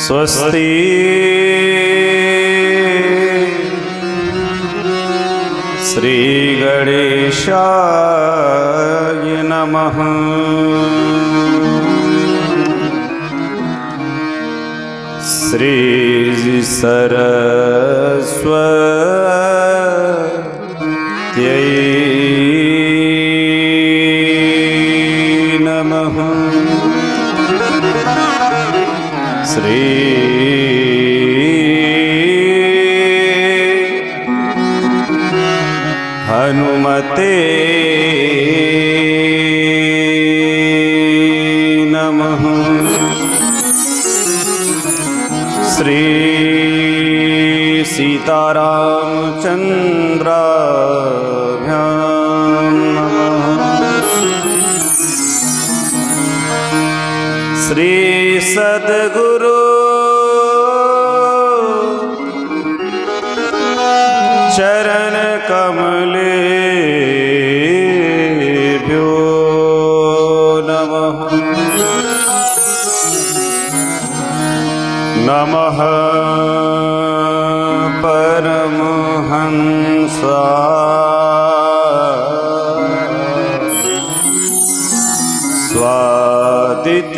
स्वस्ति श्री गणेशाय नमः। श्री सरस्वत्यै नमः। श्री हनुमते नमः। श्री सीतारामचंद्राभ्यां नमः। श्री सद्गुरु चरण कमलेभ्यो नमः। नमः परमहंसाय स्वादित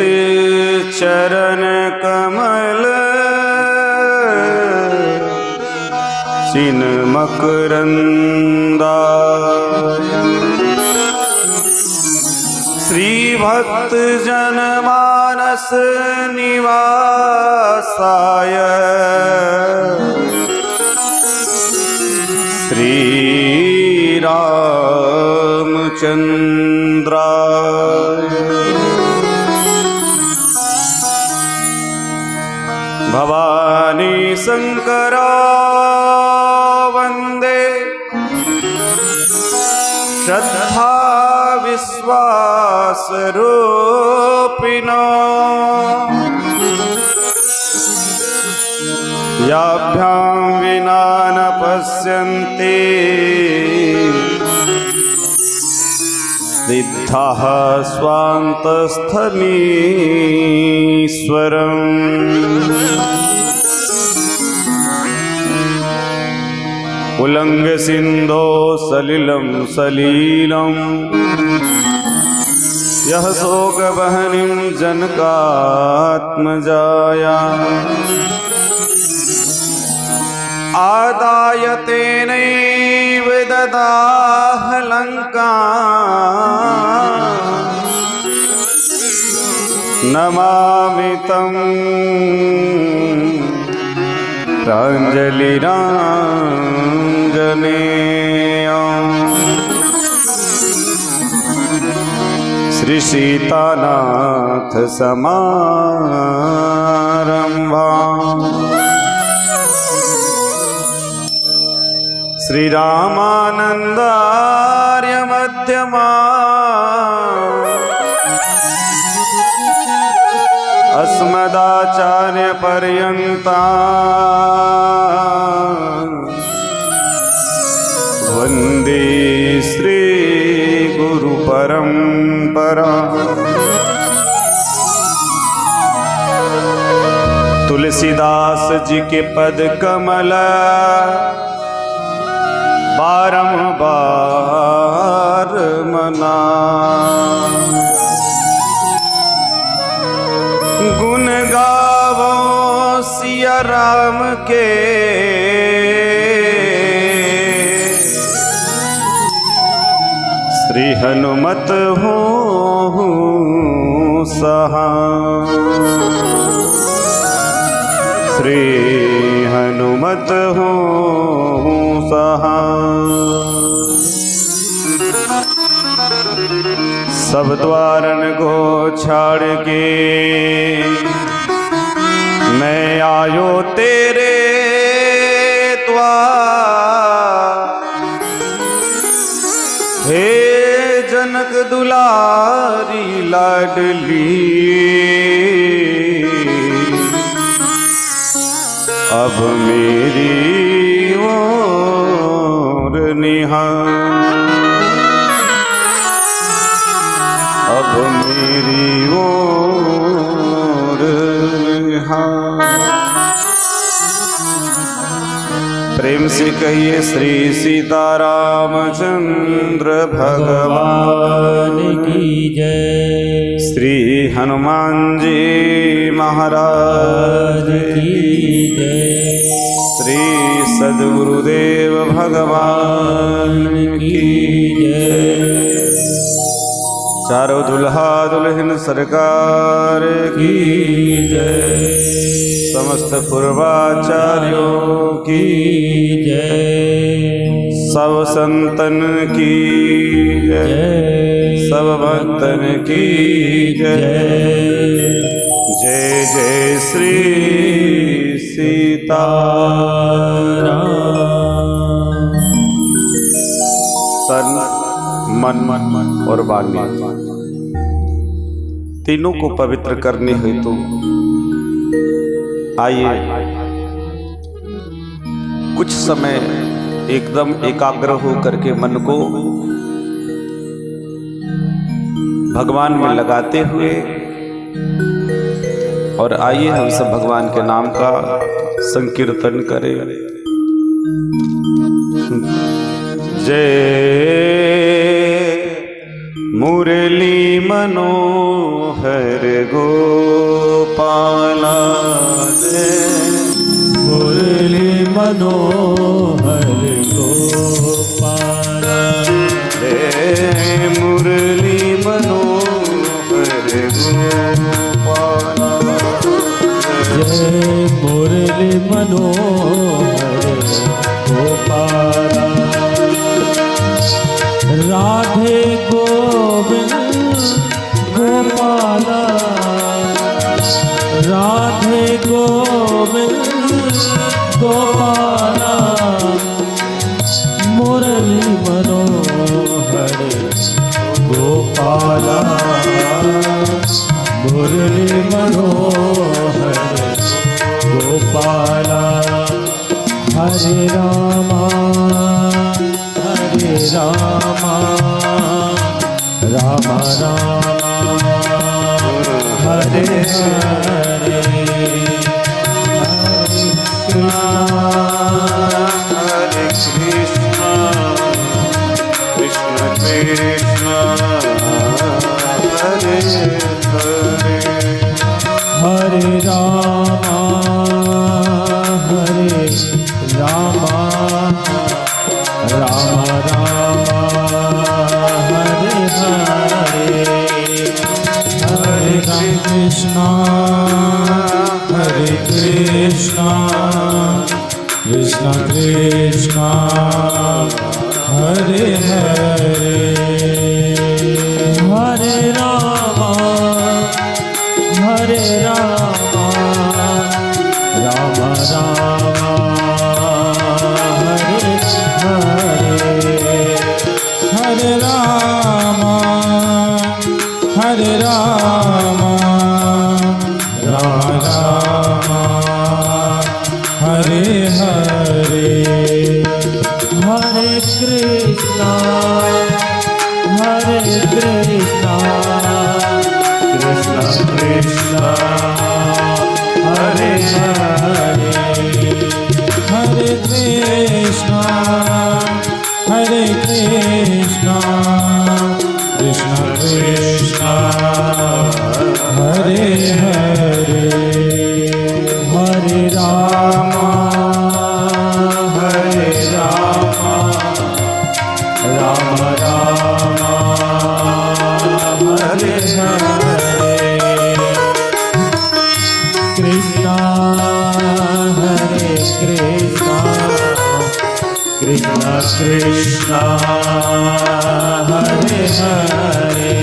चरण कमल चिन्मकरंदाय श्री भक्त जनमानस निवासाय श्री रामचंद्राय भवानी शंकरा वंदे श्रद्धा विश्वास रूपिणो याभ्यां विना न पश्यन्ति सिद्धाः स्वान्तस्थमीश्वरम्। उल्लंघ सिंधो सलिलं सलीलं यह शोकवहनिं जनकात्मजाया आदाय तेनैव ददाह लङ्काम् नमामि तं प्राञ्जलिराञ्जनेयम्। श्री सीतानाथ समारम्भाम् श्री रामानन्दार्य मध्यमाम् अस्मदाचार्य पर्यन्ताम् वन्दे श्री गुरु परंपरा। तुलसीदास जी के पद कमल बारंबार मना गुण गावो सिया राम के श्री हनुमत हो सहाय। श्री हनुमत हो सहाय। सब द्वारन को छाड़ के मैं आयो तेरे द्वार। हे जनक दुलारी लाडली अब मेरी ओर निहार। अब मेरी ओर निहार। प्रेम से कहिए श्री सीतारामचंद्र भगवान की जय। श्री हनुमान जी महाराज की जय। श्री सद्गुरुदेव भगवान की जय। चारों दुल्हा दुल्हन सरकार की जय। समस्त पूर्वाचार्यों की जय। सब संतन की जय। सब भक्तन की जय। जय जय श्री सीताराम। तन मन और वाणी तीनों को पवित्र करने हेतु आइए कुछ समय एकदम एकाग्र हो करके मन को भगवान में लगाते हुए और आइए हम सब भगवान के नाम का संकीर्तन करें। जय मुरली मनोहर गोपाला। मुरली मनोहर गोपाला। जय मुरली मनोहर गोपाला। जय मुरली मनोहर गोपाला। राधे गोविंद गोपाला। राधे गोविंद गोपाला। मुरली मनोहर गोपाला। मुरली मनोहर गोपाला। हरे रामा हरे रामा राम राम हरे हरे। हरे कृष्णा कृष्ण कृष्ण हरे हरे। हरे रामा हरे रामा राम राम हरे हरे। हरे कृष्णा कृष्ण कृष्ण हरे हरे। हरे रामा राम राम हरे हरे। हरे रामा राम राम हरे हरे। हरे कृष्णा कृष्ण कृष्ण हरे हरे। हरे कृष्णा कृष्ण कृष्ण हरे हरे। हरे रामा राम राम हरे हरे। कृष्णा हरे कृष्णा कृष्ण कृष्ण हरे हरे।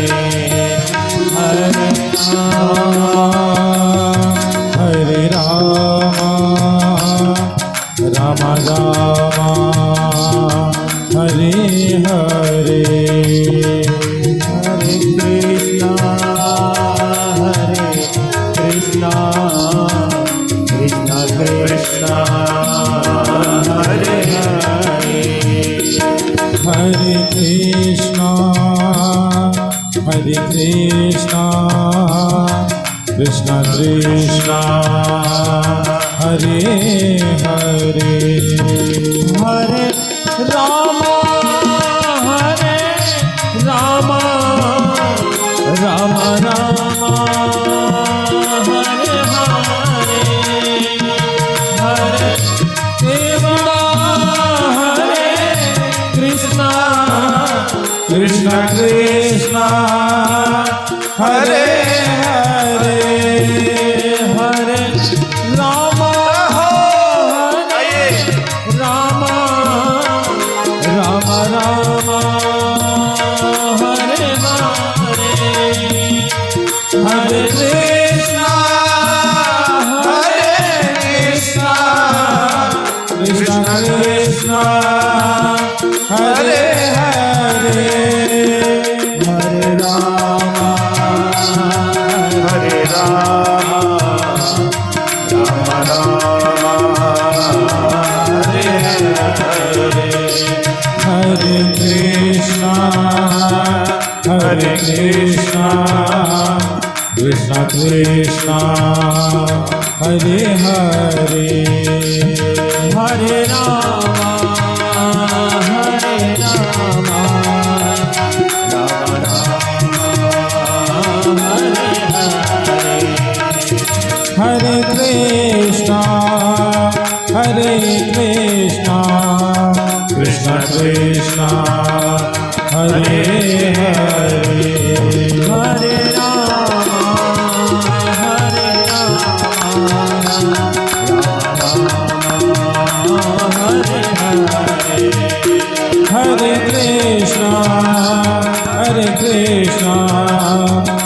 हरे राम राम राम हरे हरे। हरे कृष्णा कृष्ण कृष्ण हरे हरे। हरे कृष्णा कृष्ण कृष्ण हरे हरे हरे राम राम राम हरे हरे हरे देवा हरे कृष्णा कृष्ण कृष्ण हरे हरे हरे राम हरे राम राम राम हरे हरे हरे कृष्णा कृष्ण कृष्ण हरे हरे हरे राम हरे राम हरे हरे हरे कृष्णा कृष्ण कृष्ण हरे हरे हरे राम राम हरे हरे हरे कृष्णा कृष्ण कृष्ण हरे हरे हरे राम हरे कृष्णा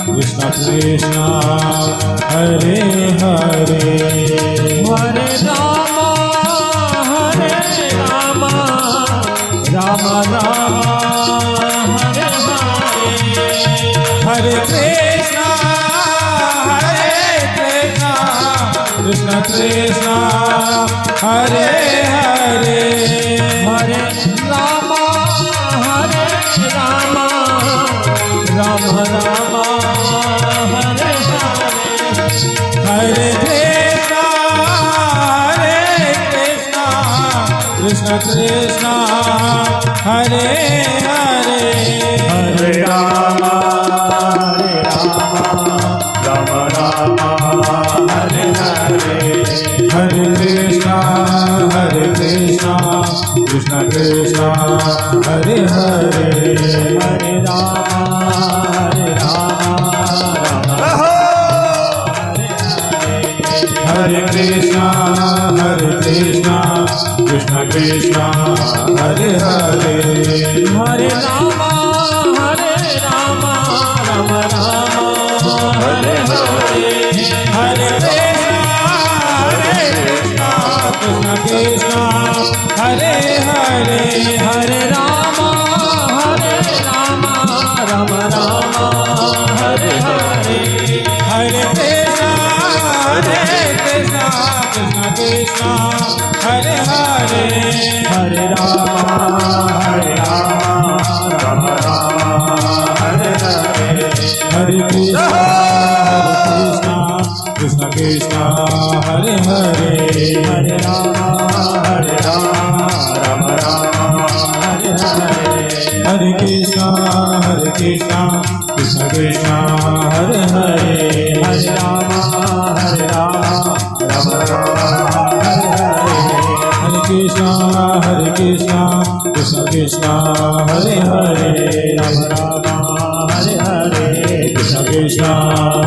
कृष्ण कृष्ण हरे हरे हरे राम राम राम हरे हरे कृष्णा कृष्ण कृष्ण हरे हरे हरे राम राम राम हरे हरे कृष्ण कृष्ण हरे हरे हरे राम राम हरे हरे हरे कृष्ण कृष्ण कृष्ण हरे हरे हरे राम हरे कृष्ण कृष्ण कृष्ण हरे हरे हरे राम राम राम हरे हरे हरे कृष्ण कृष्ण हरे हरे हरे राम राम राम हरे हरे हरे कृष्ण कृष्ण कृष्ण हरे हरे हरे राम राम हरे हरे हरे कृष्ण कृष्ण हरे हरे हरे राम राम हरे हरे हरे कृष्ण कृष्ण कृष्ण हरे हरे हरे राम राम हरे हरे हरे कृष्ण कृष्ण कृष्ण हरे हरे राम हरे हरे कृष्ण कृष्ण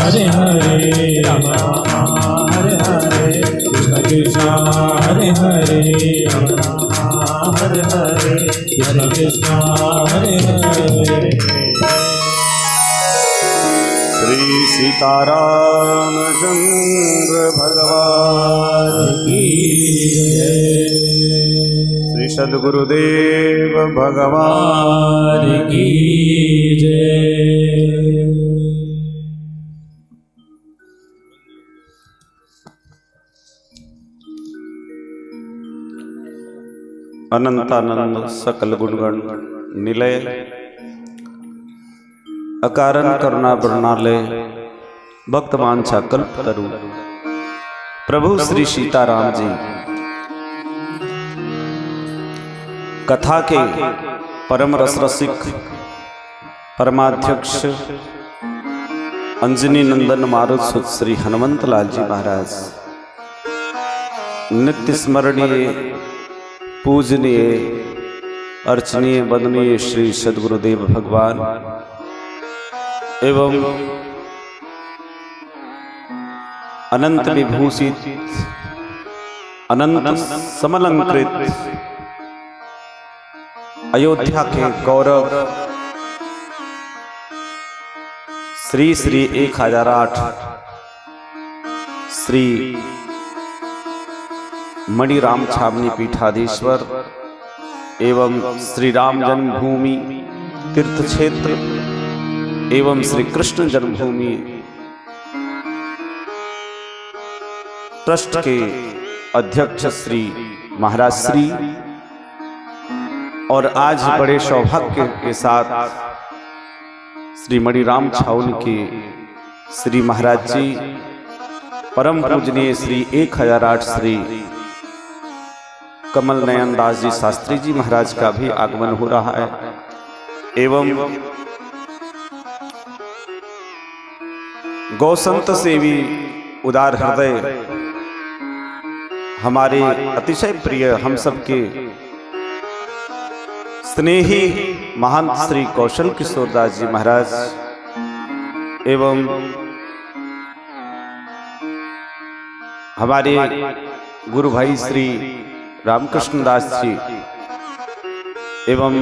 हरे हरे राम हरे हरे कृष्ण कृष्ण हरे हरे राम हरे हरे कृष्ण कृष्ण हरे हरे श्री सीतारामचंद्र भगवान की जय श्री सद्गुरुदेव भगवान की जय अनंतानंद सकल गुणगण निलय अकारण करुणा बरनाले भक्त वांछा कल्प तरु प्रभु श्री सीताराम जी कथा के परम रस रसिक परमाध्यक्ष अंजनी नंदन मारुत सुत श्री हनुमंत लाल जी महाराज नित्य स्मरणीय पूजनीय अर्चनीय वंदनीय श्री सद्गुरुदेव भगवान एवं अनंत विभूषित अनंत समलंकृत अयोध्या के गौरव श्री श्री 1008 श्री मणिराम छावनी पीठाधीश्वर एवं श्री राम जन्मभूमि तीर्थ क्षेत्र एवं श्री कृष्ण जन्मभूमि ट्रस्ट के अध्यक्ष श्री महाराज श्री और आज बड़े सौभाग्य के साथ श्री मणिराम छावनी के श्री महाराज जी परम पूजनीय श्री 1008 श्री कमल नयन दास जी शास्त्री जी महाराज का भी आगमन हो रहा है एवं गौसंत सेवी उदार हृदय हमारे अतिशय प्रिय हम सबके स्नेही महान श्री कौशल किशोर दास जी महाराज एवं हमारे गुरु भाई श्री रामकृष्ण दास जी एवं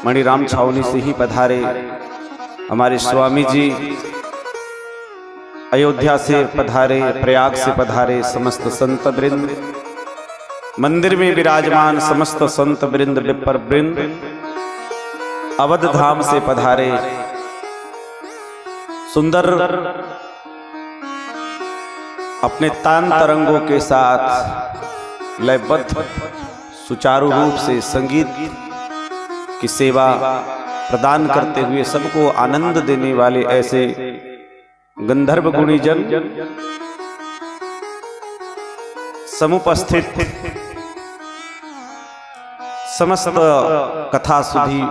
मणिराम छावनी से ही पधारे हमारे स्वामी जी अयोध्या से पधारे प्रयाग से पधारे समस्त संत वृंद मंदिर में विराजमान समस्त संत वृंद विपर वृंद अवध धाम से पधारे सुंदर अपने तान तरंगों के साथ लयबद्ध सुचारू रूप से संगीत की सेवा प्रदान करते हुए सबको आनंद देने वाले ऐसे गंधर्व गुणीजन समुपस्थित समस्त कथा सुधी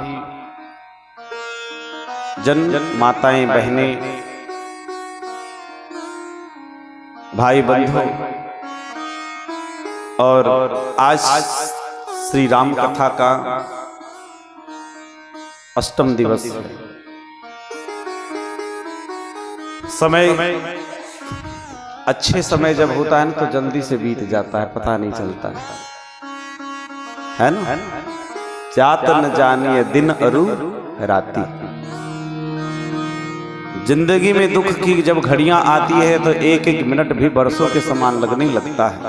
जन माताएं बहनें भाई बंधु और आज श्री राम कथा का अष्टम दिवस है। समय अच्छे समय जब होता है ना तो जल्दी से बीत जाता है, पता नहीं चलता है ना। जात न जानिए दिन अरु राती। जिंदगी में दुख की जब घड़ियां आती है तो एक एक मिनट भी बरसों के समान लगने लगता है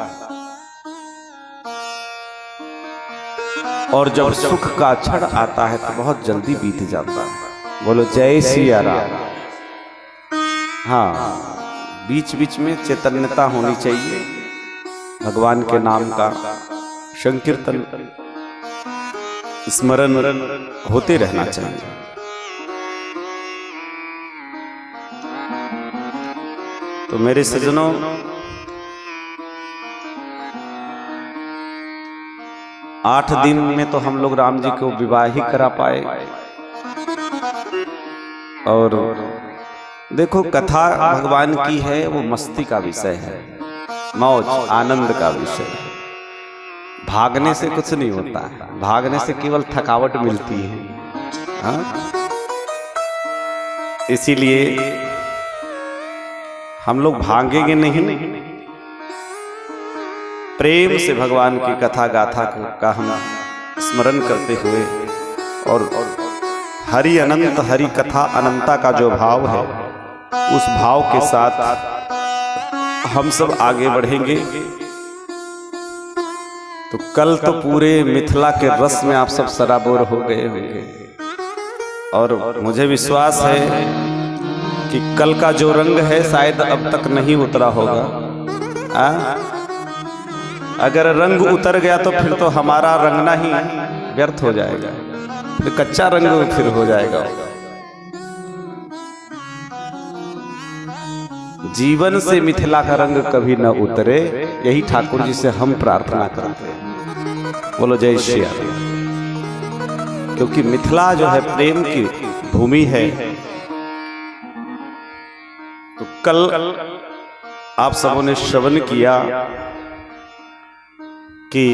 और जब सुख का क्षण आता है तो बहुत जल्दी बीत जाता है। बोलो जय सिया राम। हाँ, बीच बीच में चैतन्यता होनी चाहिए, भगवान के नाम का संकीर्तन स्मरण होते रहना चाहिए। तो मेरे सज्जनों, आठ दिन में तो हम लोग राम जी को विवाह ही करा पाए और देखो कथा भगवान की है, वो मस्ती का विषय है, मौज आनंद का विषय है। भागने से कुछ नहीं होता है, भागने से केवल थकावट मिलती है। हाँ? इसीलिए हम लोग भागेंगे नहीं, प्रेम से भगवान की कथा गाथा का हम स्मरण करते हुए और हरि अनंत हरि कथा अनंता का जो भाव है उस भाव के साथ हम सब आगे बढ़ेंगे तो कल तो पूरे मिथिला के रस में आप सब सराबोर हो गए होंगे और मुझे विश्वास है कि कल का जो रंग है शायद अब तक नहीं उतरा होगा। अगर रंग उतर गया तो फिर तो हमारा रंगना ही व्यर्थ हो जाएगा, फिर कच्चा रंग फिर हो जाएगा। जीवन से मिथिला का रंग कभी न उतरे, यही ठाकुर जी से हम प्रार्थना करते हैं। बोलो जय श्री राम। क्योंकि मिथिला जो है प्रेम की भूमि है। तो कल आप सबों ने श्रवण किया कि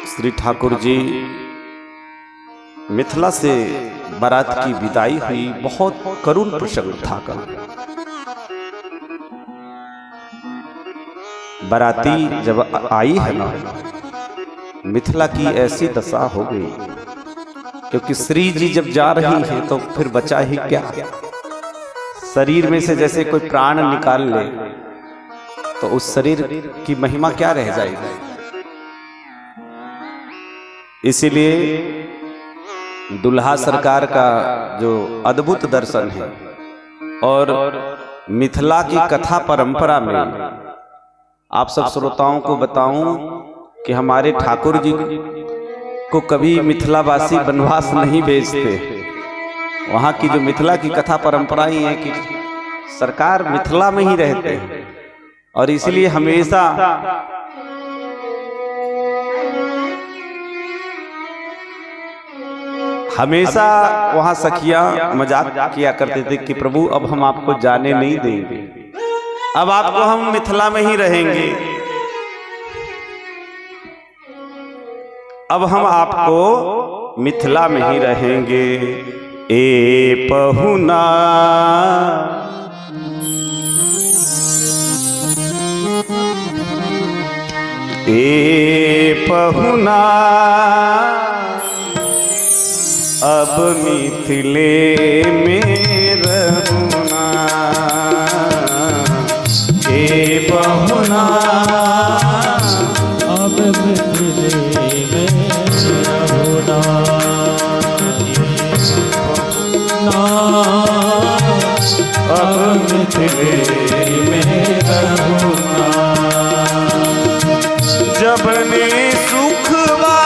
श्री ठाकुर जी मिथिला से बारात की विदाई हुई। बहुत करुण प्रसंग था कल। बाराती जब आई है ना, मिथिला की ऐसी दशा हो गई, क्योंकि श्री जी जब जा रही है तो फिर बचा ही क्या। शरीर में से जैसे कोई प्राण निकाल ले तो उस शरीर की महिमा क्या रह जाएगी। इसीलिए दुल्हा सरकार का जो अद्भुत दर्शन है और मिथिला की कथा परंपरा में आप सब श्रोताओं को बताऊं कि हमारे ठाकुर जी को कभी मिथिलावासी वनवास नहीं भेजते। वहाँ की जो मिथिला की कथा परंपरा ही है कि सरकार मिथिला में ही रहते हैं और इसलिए हमेशा वहाँ सखियां मजाक किया करते थे कि प्रभु अब हम आपको जाने नहीं देंगे, अब आपको हम मिथिला में ही रहेंगे, अब हम आपको मिथिला में ही रहेंगे। ए पहुना ए पहुना अब मिथिले में रहूना। ए पहुना अब मिथिले में रहूना। अब मिथिले में रहूना। जबने सुखवा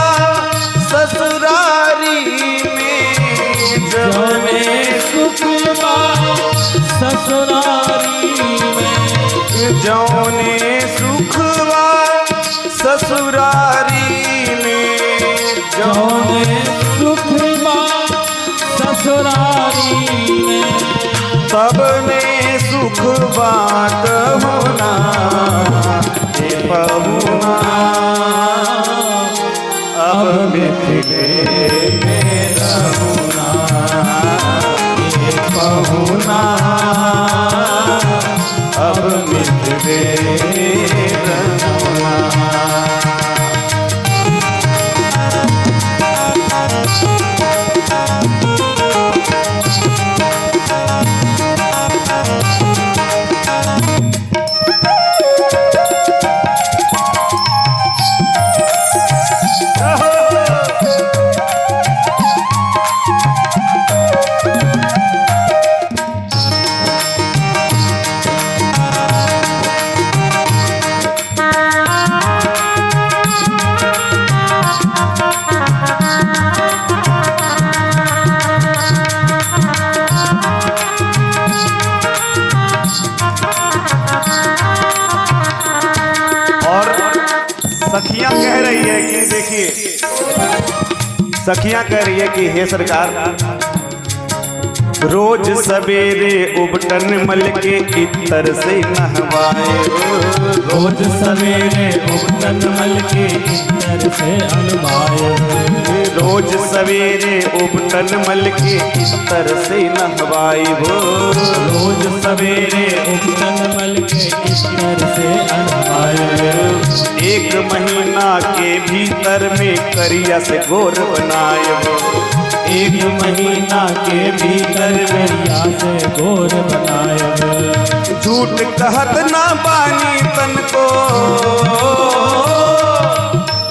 ससुरारी में, जबने सुखवा ससुरारी में, जौने सुखवा ससुरारी में, जौने सुखवा ससुरारी में, सबने सुख बात होना। ए पहुना अब मिथिले में रहूना। ए पहुना अब मिथिले में रहूना। सखियां कह रही है कि देखिए, सखियां कह रही है कि हे सरकार, रोज सवेरे उबटन मल के इत्तर से नहवाए। रोज सवेरे उबटन मल के इत्तर से अलवाए। रोज सवेरे उबटन मल के इत्तर से नहवाए। रोज सवेरे उबटन मल के इत्तर से अलवाए। एक महीना के भीतर में करिया से गोर बनाए। एक महीना के भीतर करिया से गोर बनाए। झूठ कहत ना बानी तन को,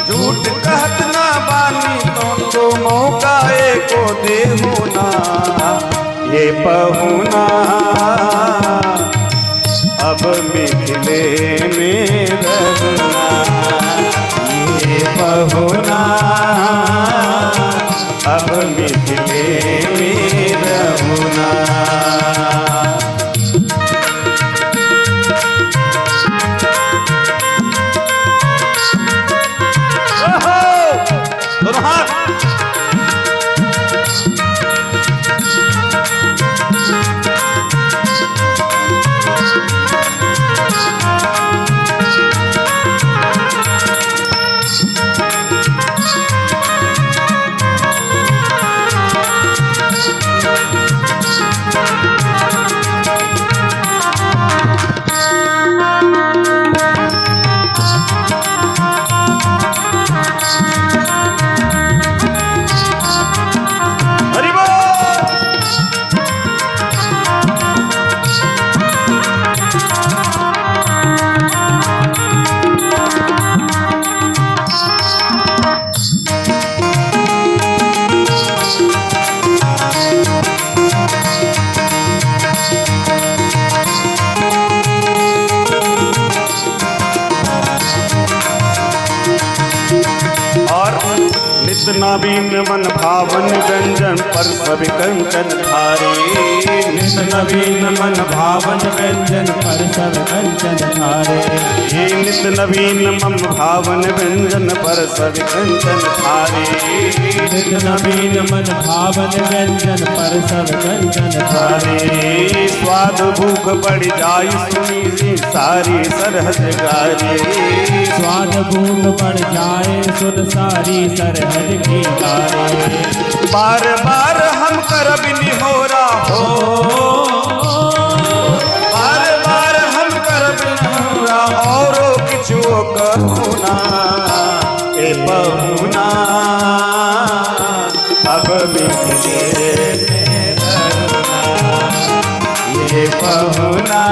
झूठ कहत ना बानी तन को, मौका एको देहु ना। ये पहुना अब मिथिले में रहना। ये पहुना अब मिथिले में रहना। नित नवीन मन भावन व्यंजन पर सब कंचन धारे। नित नवीन मन भावन व्यंजन पर सब कंचन धारे। हे नित नवीन मन भावन व्यंजन पर सब कंचन धारे। नित नवीन मन भावन व्यंजन पर सब कंचन धारे। स्वाद भूख बढ़ जाई सुनी सारी सरहद गारे। स्वाद भूख बढ़ जाए सुन सारी सरहद की गारे। बार बार हम करब निहोरा हो, बार बार हम करब निहोरा औरो किछु कहूना ए बहुना अब मिले ये बहुना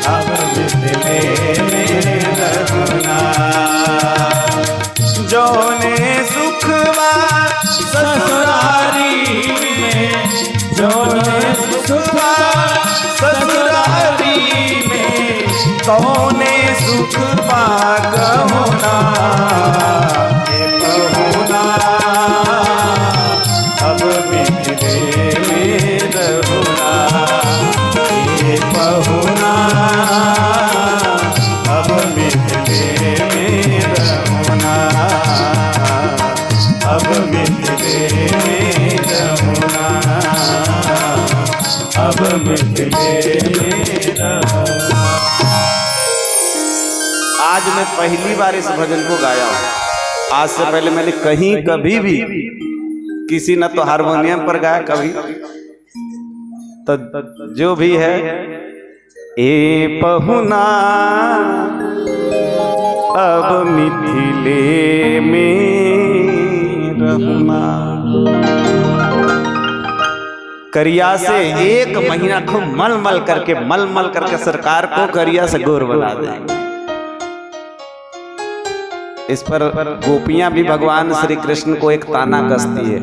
अब मिले रघुना। जोने सुखवा ससुरारी में, जोने सुखवा ससुरारी में, कौने सुख पागहुना ये बहुना अब मिले रघुना। ये बहुना अब मिले रघुना, अब मिले रघुना, अब मिले रघुना। आज मैं पहली बार इस भजन को गाया हूँ। आज से पहले मैंने कहीं कभी भी किसी न तो हारमोनियम पर गाया कभी, तो जो भी है ए पहुना अब मिथिले में रहना। करिया से एक महीना खूब मल मल करके सरकार को करिया से गोर बना देंगे। इस पर गोपियां भी भगवान श्री कृष्ण को एक ताना कसती है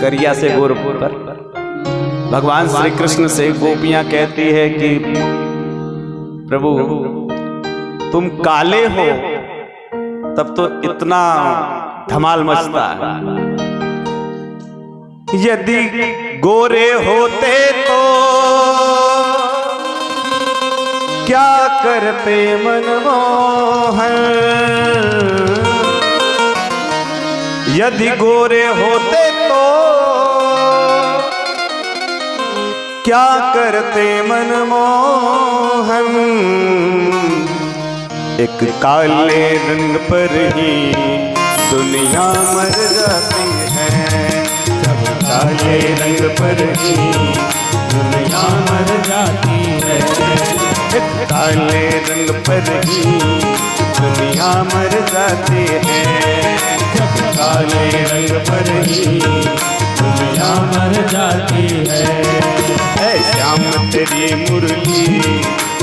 करिया से गोर पर। भगवान श्री कृष्ण से गोपियां कहती है कि प्रभु तुम काले हो तब तो इतना धमाल मचता है, यदि गोरे होते तो क्या करते मनमोहन। यदि गोरे होते तो क्या करते मनमोहन। एक काले रंग पर ही दुनिया मर जाती है। जब काले रंग पर ही दुनिया मर जाती है। एक काले रंग पर ही दुनिया मर जाती है। जब काले रंग पर ही दुनिया मर जाती है। श्याम तेरी मुरली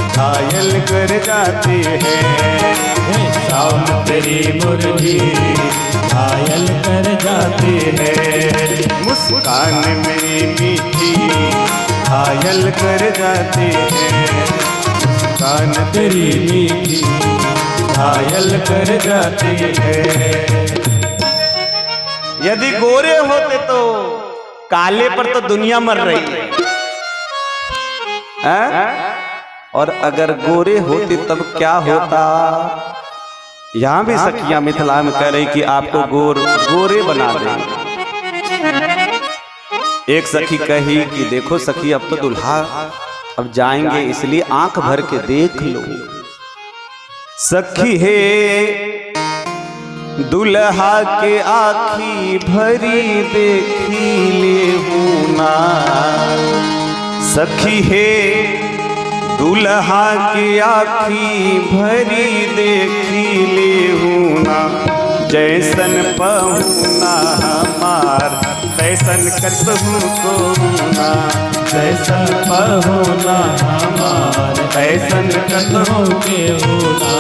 घायल कर जाती है। श्याम तेरी मुरली घायल कर जाती है। मुस्कान मेरी मीठी घायल कर जाती है। मुस्कान तेरी मीठी घायल कर जाती है। यदि गोरे होते तो काले पर तो दुनिया मर रही है, और अगर गोरे होते तब क्या होता। यहाँ भी सखियां मिथिला में कह रही कि आपको गोरे बना देंगे। एक सखी कही कि देखो सखी अब तो दुल्हा अब जाएंगे इसलिए आंख भर के देख लो। सखी है दुल्हा के आँखी भरी देखी ले ना। सखी है दुल्हा के आँखी भरी देखी ले ना। जैसन पहुना हमार तैसन कसहू को ना। जैसन पहुना हमार तैसन कसहू के होना।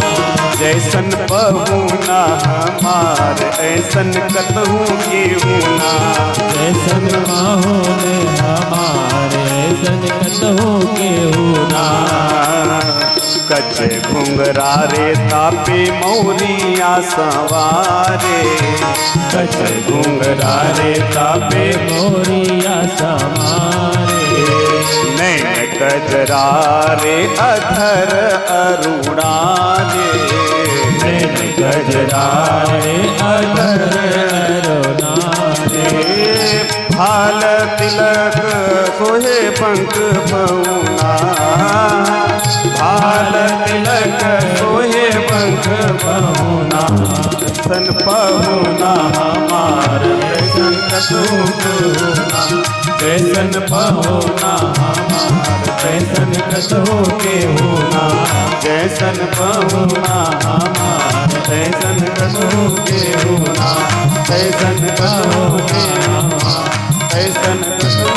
जैसन पहुना हमार ऐसन कतहु केहू ना। जैसन माहौल हमारे ऐसन कतहु केहू ना। कच घुंघरारे तापे मौरिया सवारे। कच घुंघरारे तापे मोरिया समारे। नैन गजरारे अधर अरुणारे। नैन गजरारे अधर अरुणारे। भाल तिलक सोहे पंख पहुना। भाल तिलक सोहे पंख पहुना। सन पहुना हमार ऐसन कतहु केहू ना। जैसन पहुना हमार ऐसन कतहु केहू ना। जैसन पहुना हमार ऐसन कतहु केहू ना। ऐसन कतहु केहू ना। ऐसन कतहु।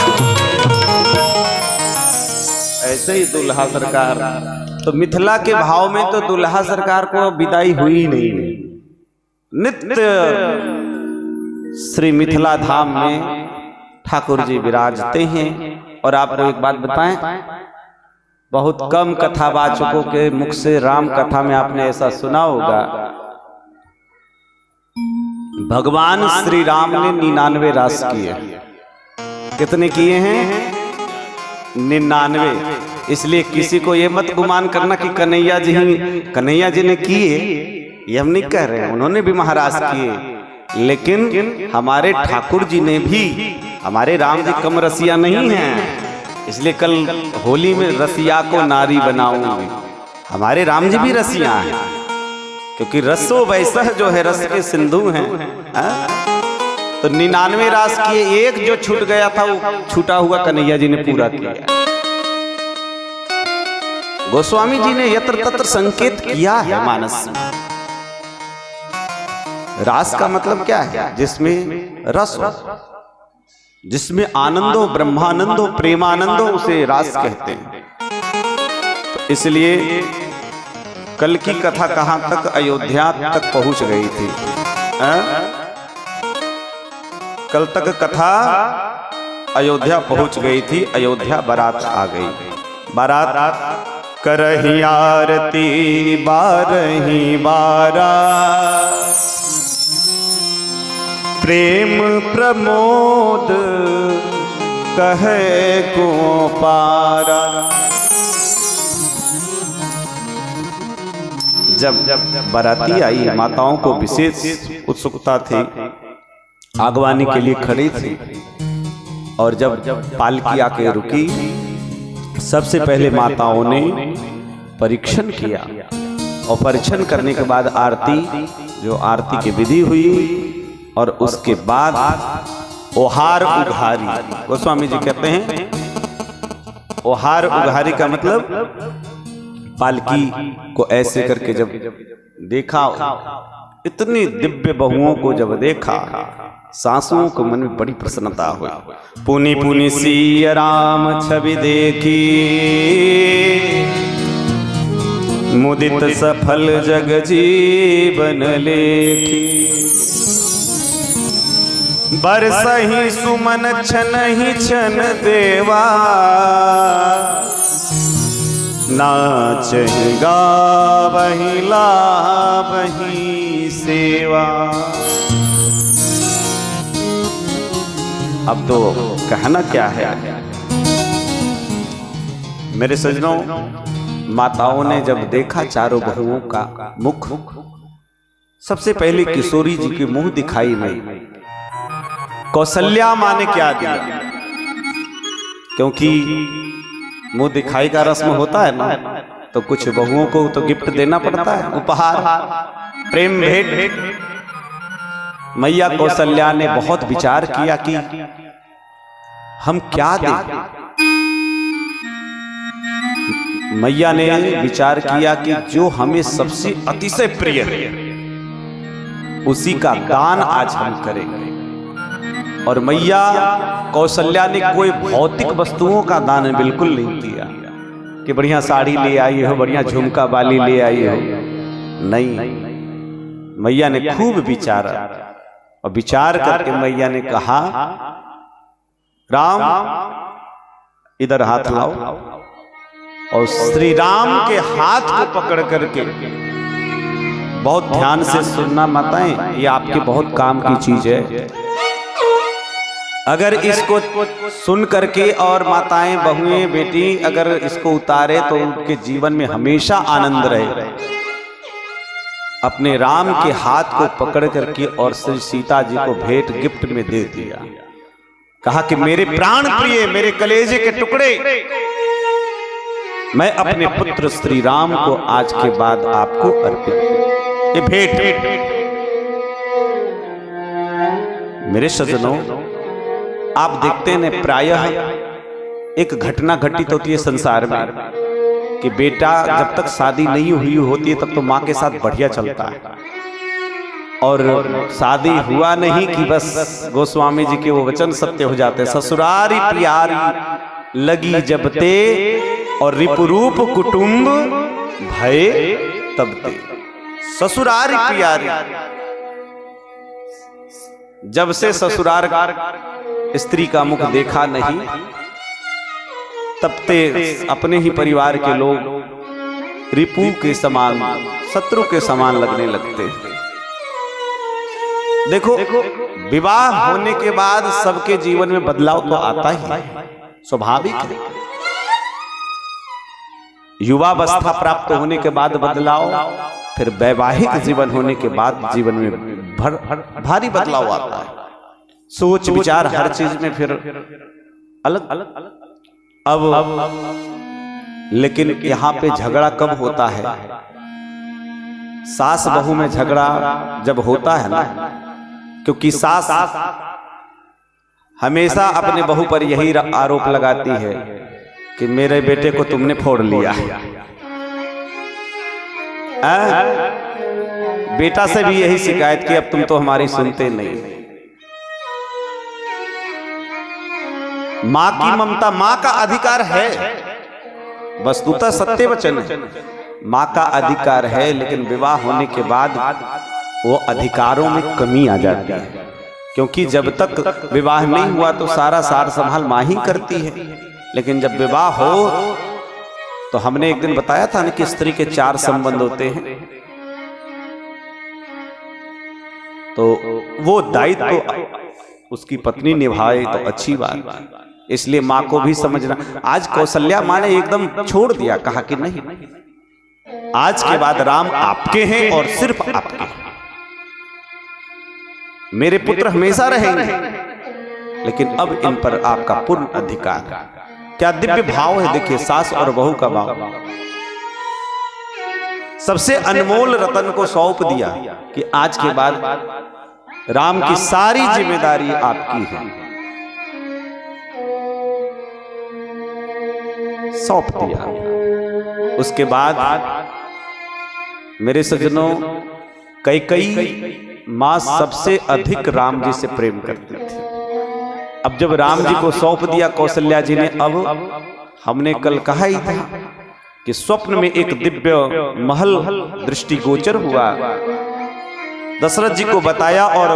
ऐसे ही दुल्हा सरकार, तो मिथिला के भाव में तो दुल्हा सरकार को विदाई हुई नहीं। नित्य श्री मिथिला धाम में ठाकुर जी विराजते हैं। और आपको एक बात बताएं, बहुत कम कथावाचकों के मुख से राम कथा में आपने ऐसा सुना होगा, भगवान श्री राम ने 99 रास किए। कितने किए हैं? 99। इसलिए किसी को ये मत गुमान करना कि कन्हैया जी ने किए, ये हम नहीं कह रहे हैं, उन्होंने भी महाराज किए। लेकिन हमारे ठाकुर जी ने भी, हमारे राम जी कम रसिया नहीं हैं। इसलिए कल होली में रसिया को नारी बनाऊंगी, हमारे राम जी भी रसिया हैं, क्योंकि रसो वैसा जो है रस के सिंधु हैं। तो 99 रास किए, एक जो छूट गया था वो छूटा हुआ कन्हैया जी ने पूरा किया। गोस्वामी जी ने यत्र तत्र संकेत किया है मानस में। रास का मतलब क्या है? जिसमें रस हो, जिसमें आनंद हो, ब्रह्मानंद हो, प्रेमानंद हो, उसे रास कहते हैं। तो इसलिए कल की कथा कहां तक? अयोध्या तक पहुंच गई थी। कल तक कथा अयोध्या पहुंच गई थी। अयोध्या बारात आ गई। बारात करही आरती बारही बारा। प्रेम प्रमोद कहे को पारा। जब बाराती आई, माताओं को विशेष उत्सुकता थी, आगवानी के लिए खड़ी थी। और जब पालकी आके रुकी, सबसे पहले माताओं ने परीक्षण किया। और परीक्षण करने के बाद आरती, जो आरती की विधि हुई, और उसके बाद ओहार उघारी। गोस्वामी जी कहते हैं ओहार उघारी का मतलब पालकी को ऐसे करके जब देखा, इतनी दिव्य बहुओं को जब देखा, सासुओं को मन में बड़ी प्रसन्नता हुई। पुनि पुनि सिया राम छवि देखी, मुदित सफल जग जीवन लेखी। बरसहि सुमन छनहि छन देवा, नाचहि गावहि लावहि सेवा। अब तो कहना क्या है मेरे सजनों, माताओं ने जब देखा चारों बहुओं का मुख, सबसे पहले किशोरी जी के मुंह दिखाई नहीं। कौशल्या माँ ने क्या दिया? क्योंकि मुंह दिखाई का रस्म होता है ना, तो कुछ बहुओं को तो गिफ्ट देना पड़ता है, उपहार, प्रेम भेंट। मैया कौशल्या ने बहुत विचार किया कि हम क्या दें। मैया ने विचार किया कि जो हमें सबसे अतिशय प्रिय है उसी का दान आज हम करेंगे। और मैया कौशल्या ने कोई भौतिक वस्तुओं का दान बिल्कुल नहीं किया कि बढ़िया साड़ी ले आई हो, बढ़िया झुमका बाली ले आई हो। नहीं, मैया ने खूब विचारा और विचार करके मैया ने कहा, राम इधर हाथ लाओ। और श्री राम के हाथ को पकड़ करके, बहुत ध्यान से सुनना माताएं, ये आपके बहुत काम की चीज है। अगर इसको सुन करके और माताएं, बहुएं, बेटी अगर इसको उतारे तो उनके जीवन में हमेशा आनंद रहे। अपने राम के हाथ को पकड़ करके और श्री सीता जी को भेंट गिफ्ट में दे दिया। कहा कि मेरे प्राण प्रिय, मेरे कलेजे के टुकड़े, मैं अपने पुत्र श्री राम को आज के बाद आपको अर्पित, ये भेंट। मेरे सज्जनों, आप देखते हैं प्रायः एक घटना घटित होती है संसार में कि बेटा जब तक शादी नहीं हुई होती है तब तो माँ के साथ बढ़िया चलता है, और शादी हुआ नहीं कि बस गोस्वामी जी के वो वचन सत्य हो जाते हैं। ससुरारी प्यारी लगी जब ते और रिपुरूप कुटुंब भय तब ते। ससुरारी प्यारी, जब से ससुरार स्त्री का मुख देखा नहीं तब ते अपने ही परिवार के लोग रिपु के समान, शत्रु के समान लगने लगते। देखो, विवाह होने के बाद सबके जीवन में बदलाव तो आता ही है, स्वाभाविक है। युवावस्था प्राप्त होने के बाद बदलाव, फिर वैवाहिक जीवन होने के बाद जीवन में भारी बदलाव आता है। सोच विचार हर चीज में फिर अलग अलग। अब लेकिन यहाँ पे झगड़ा कब होता है? सास बहू में झगड़ा जब होता है ना, क्योंकि सास हमेशा अपने बहू पर यही आरोप लगाती है कि मेरे बेटे को तुमने फोड़ लिया। बेटा से भी यही शिकायत की, अब तुम तो हमारी सुनते नहीं। मां की ममता, मां का अधिकार है, वस्तुतः सत्य वचन है, मां का अधिकार है, लेकिन विवाह होने के बाद वो अधिकारों में कमी आ जाती है। क्योंकि जब तक विवाह नहीं हुआ तो सारा सार संभाल मां ही करती है, लेकिन जब विवाह हो तो हमने एक दिन बताया था ना कि स्त्री के 4 संबंध होते हैं, तो वो दायित्व तो उसकी पत्नी निभाए तो अच्छी बात। इसलिए माँ को भी समझना। आज कौशल्या माँ ने एकदम छोड़ दिया, कहा कि नहीं, आज के बाद राम आपके हैं और सिर्फ आपके हैं, मेरे पुत्र हमेशा रहेंगे, लेकिन अब इन पर आपका पूर्ण अधिकार। क्या दिव्य भाव है! देखिए, सास और बहू का भाव। सबसे अनमोल रतन को सौंप दिया कि आज के बाद राम की सारी जिम्मेदारी आपकी है, सौंप दिया। उसके बाद मेरे सज्जनों, कैकेयी मां सबसे अधिक राम जी से प्रेम करती थी। अब जब राम जी को सौंप दिया कौशल्या जी ने, अब हमने कल कहा ही था कि स्वप्न में एक दिव्य महल दृष्टिगोचर हुआ। दशरथ जी को बताया और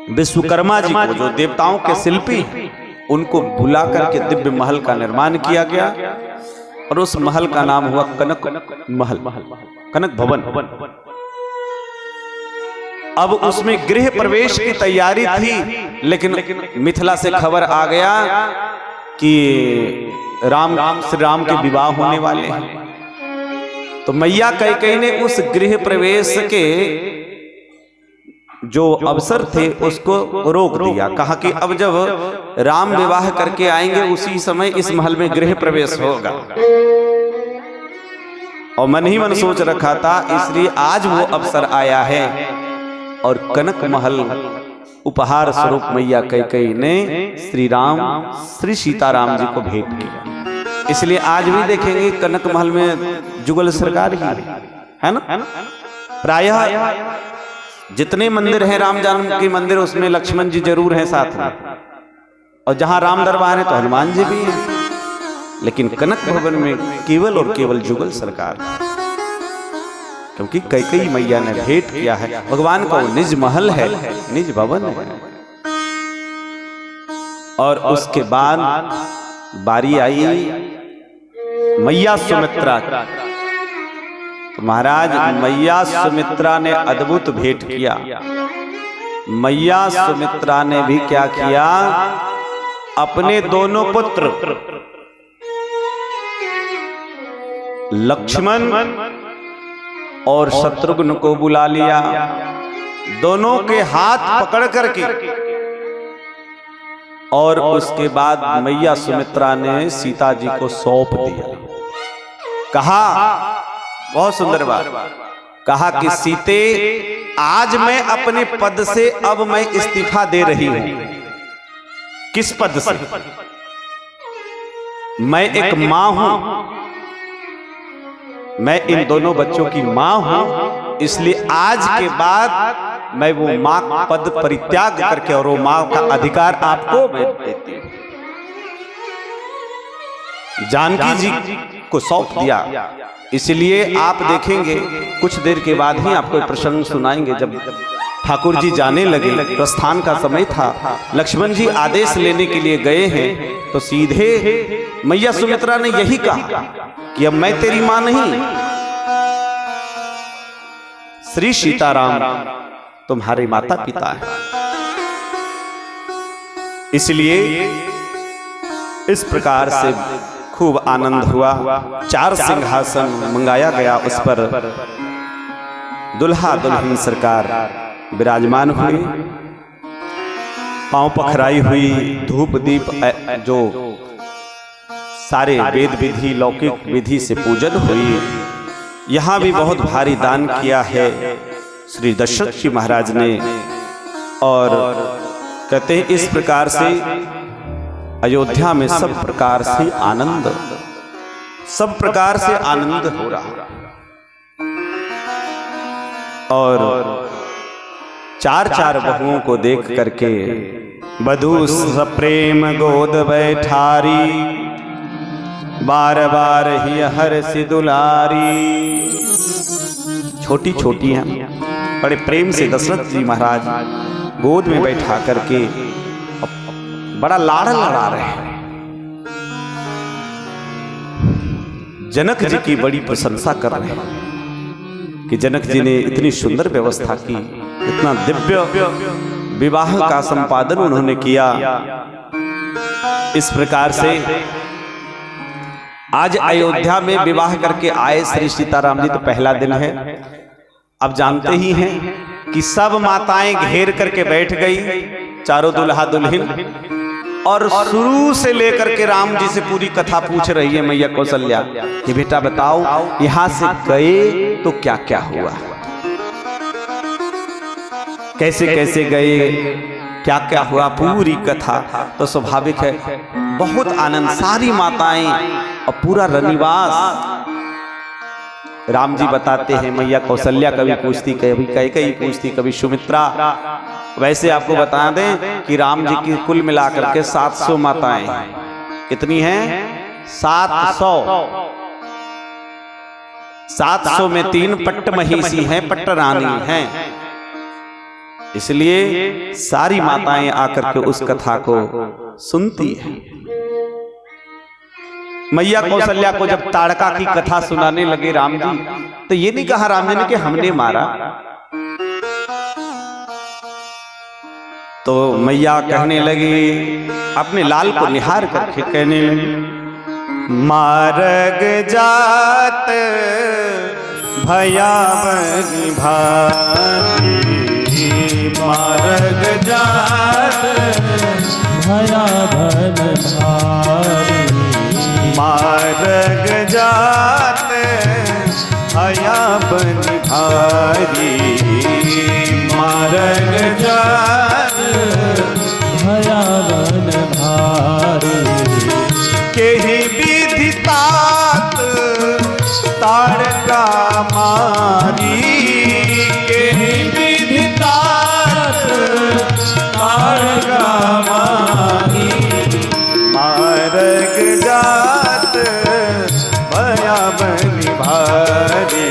विश्वकर्मा जी को, जो देवताओं के शिल्पी, उनको बुला करके दिव्य महल का निर्माण किया गया और उस महल का नाम हुआ कनक महल, कनक भवन। अब उसमें गृह प्रवेश की तैयारी थी, लेकिन मिथिला से खबर आ गया कि श्री राम के विवाह होने वाले हैं। तो मैया कैकेयी ने उस गृह प्रवेश के जो अवसर थे उसको रोक दिया। कहा कि अब जब राम विवाह करके आएंगे उसी समय इस महल में गृह प्रवेश होगा। और मन ही मन सोच रखा था, इसलिए आज वो अवसर आया है और कनक महल उपहार स्वरूप मैया कैकेयी ने श्री सीताराम जी को भेंट किया। इसलिए आज भी देखेंगे कनक महल में जुगल सरकार ही है ना। प्रायः जितने मंदिर हैं राम जानकी मंदिर, उसमें लक्ष्मण जी जरूर हैं साथ में, और जहां राम दरबार है तो हनुमान जी भी हैं, लेकिन कनक भवन में केवल और केवल जुगल सरकार। क्योंकि कैकेयी मैया ने भेंट किया है भगवान का निज महल है, निज भवन है। और उसके बाद बारी आई मैया सुमित्रा की। तो महाराज मैया सुमित्रा ने अद्भुत भेंट किया। मैया सुमित्रा ने भी क्या किया, अपने दोनों पुत्र लक्ष्मण और शत्रुघ्न को बुला लिया, दोनों के हाथ पकड़ करके, और उसके बाद मैया सुमित्रा ने सीता जी को सौंप दिया। कहा, बहुत सुंदर बात, कहा कि सीते आज मैं अपने पद से अब मैं इस्तीफा दे रही हूं। किस पद से? मैं एक मां हूं, मैं इन दोनों बच्चों की मां हूं, इसलिए आज के बाद मैं वो मां पद परित्याग करके और वो मां का अधिकार आपको देती हूं। जानकी जी को सौंप दिया। इसलिए आप देखेंगे कुछ देर के बाद ही आपको प्रसंग सुनाएंगे, जब ठाकुर जी जाने लगे, प्रस्थान का समय था, लक्ष्मण जी आदेश लेने के लिए गए हैं, तो सीधे मैया सुमित्रा ने यही कहा कि अब मैं तेरी मां नहीं, श्री सीताराम तुम्हारे माता पिता है। इसलिए इस प्रकार से खूब आनंद हुआ। 4 सिंहासन मंगाया गया, उस पर दुल्हा दुल्हन सरकार विराजमान हुए, पांव पखराई हुई, धूप दीप जो सारे वेद विधि लौकिक विधि से पूजन हुई। यहाँ भी बहुत भारी दान किया है श्री दशरथ जी महाराज ने। और कहते हैं इस प्रकार से अयोध्या में सब प्रकार से आनंद, सब प्रकार से आनंद हो रहा। और 4 बहुओं को देख करके बधू सप्रेम गोद बैठारी, बार बार ही हर सी दुलारी। छोटी छोटी हैं, बड़े प्रेम से दशरथ जी महाराज गोद में बैठा करके बड़ा लाड़ लड़ा रहे हैं। जनक जी की बड़ी प्रशंसा कर रहे हैं कि जनक जी ने इतनी सुंदर व्यवस्था की, इतना दिव्य विवाह का संपादन उन्होंने किया। इस प्रकार से आज अयोध्या में विवाह करके आए श्री सीताराम जी, तो पहला दिन है। अब जानते ही हैं कि सब माताएं घेर करके बैठ गई, चारों दुल्हा दुल्हन, और शुरू से लेकर के राम जी से पूरी कथा पूछ रही है मैया कौशल्या कि बेटा बताओ यहां से गए तो क्या क्या हुआ, कैसे कैसे गए, क्या क्या हुआ, पूरी कथा। तो स्वाभाविक है बहुत आनंद, सारी माताएं और पूरा रनिवास। राम जी बताते हैं मैया कौशल्या कभी पूछती, कभी कैकेयी पूछती, कभी सुमित्रा। वैसे आपको बता दें कि राम जी की कुल मिलाकर के 700 माताएं हैं। कितनी हैं? 700। 700 में 3 पट्ट महिषी हैं, पट्ट रानी हैं। इसलिए सारी माताएं आकर के उस कथा को सुनती हैं। मैया कौशल्या को जब ताड़का की कथा सुनाने लगे राम जी, तो ये नहीं कहा राम जी ने कि हमने मारा। तो मैया कहने लगी, अपने लाल को निहार करके कहने लगी, मारग जात भयावनी भारी, मारग जात भयावन भारी, मारग जात भयावन भारी, मारग जात भयावन भारी। केहि विधि तात ताड़का मारी, केहि विधि तात ताड़का मारी, मारग जात भयावन भारी,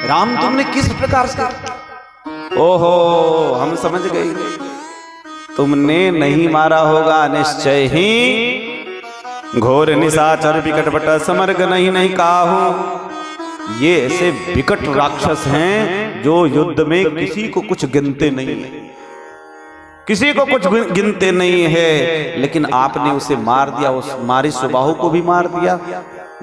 राम तुमने किस प्रकार से? ओहो, हम समझ गए, तुमने नहीं मारा होगा निश्चय ही। घोर निशाचर विकट बट समर्ग नहीं काहू। ये ऐसे विकट राक्षस हैं जो युद्ध में किसी को कुछ गिनते नहीं है, किसी को कुछ गिनते नहीं है, लेकिन आपने उसे मार दिया, उस मारी सुबाहु को भी मार दिया।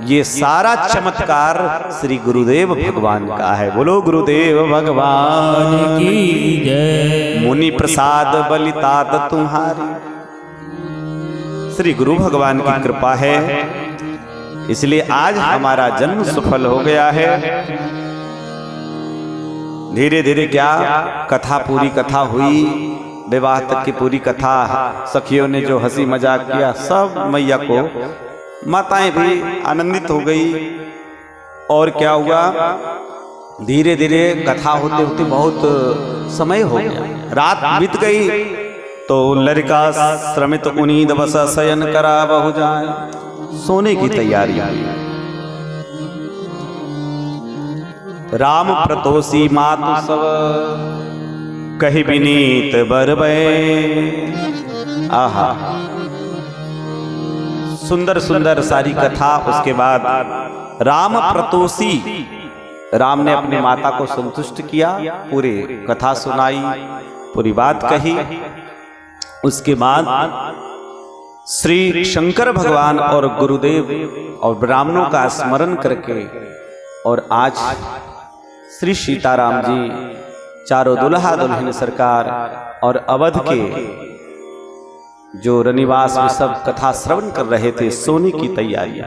ये सारा चमत्कार श्री गुरुदेव भगवान का है। बोलो गुरुदेव भगवान की जय। मुनि प्रसाद बलितात तुम्हारी। श्री गुरु भगवान की कृपा है, इसलिए आज हमारा जन्म सफल हो गया है। धीरे धीरे क्या कथा, पूरी कथा हुई, विवाह तक की पूरी कथा, सखियों ने जो हंसी मजाक किया, सब मैया को, माताएं भी आनंदित हो गई। और क्या हुआ, धीरे धीरे कथा होते होते बहुत समय हो गया, रात बीत गई। तो लड़का श्रमित उनीद बस शयन करा बहु जाए, सोने की तैयारी हुई। राम प्रतोषी मातु सब कही विनीत बरबे। आहा, सुंदर सुंदर सारी कथा। उसके बाद राम प्रतोषी, राम ने अपनी माता को संतुष्ट किया, पूरी कथा सुनाई, पूरी बात कही। उसके बाद श्री शंकर भगवान और गुरुदेव और ब्राह्मणों का स्मरण करके, और आज श्री सीताराम जी, चारों दुल्हा दुल्हन सरकार और अवध के जो रनिवास में सब कथा श्रवण कर रहे थे, सोने की तैयारी।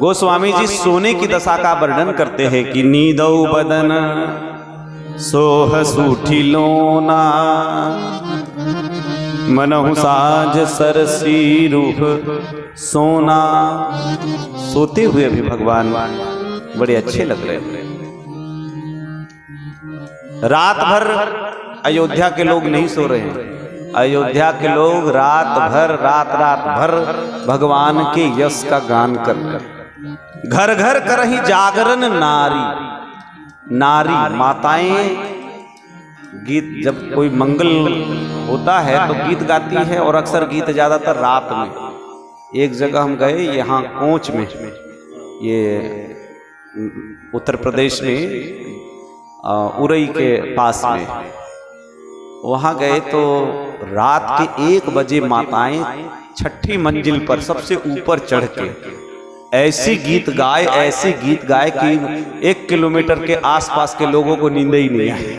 गोस्वामी जी सोने की दशा का वर्णन करते हैं कि नीदौ बदन सोह सूठी लोना, मनहु साज सरसी रूह सोना। सोते हुए भी भगवान बड़े अच्छे लग रहे हैं। रात भर अयोध्या के लोग नहीं सो रहे हैं, अयोध्या के लोग रात भर भगवान के यश का गान कर रहे हैं। घर घर करही जागरण नारी, नारी माताएं गीत, जब कोई मंगल होता है तो गीत गाती है, और अक्सर गीत ज्यादातर रात में। एक जगह हम गए, यहाँ कोंच में, ये उत्तर प्रदेश में उरई के पास में, वहां गए तो रात के 1 बजे माताएं 6ठी मंजिल पर सबसे ऊपर चढ़ के ऐसे गीत गाए, ऐसे गीत गाए कि 1 किलोमीटर के आसपास के लोगों को नींद ही नहीं आई।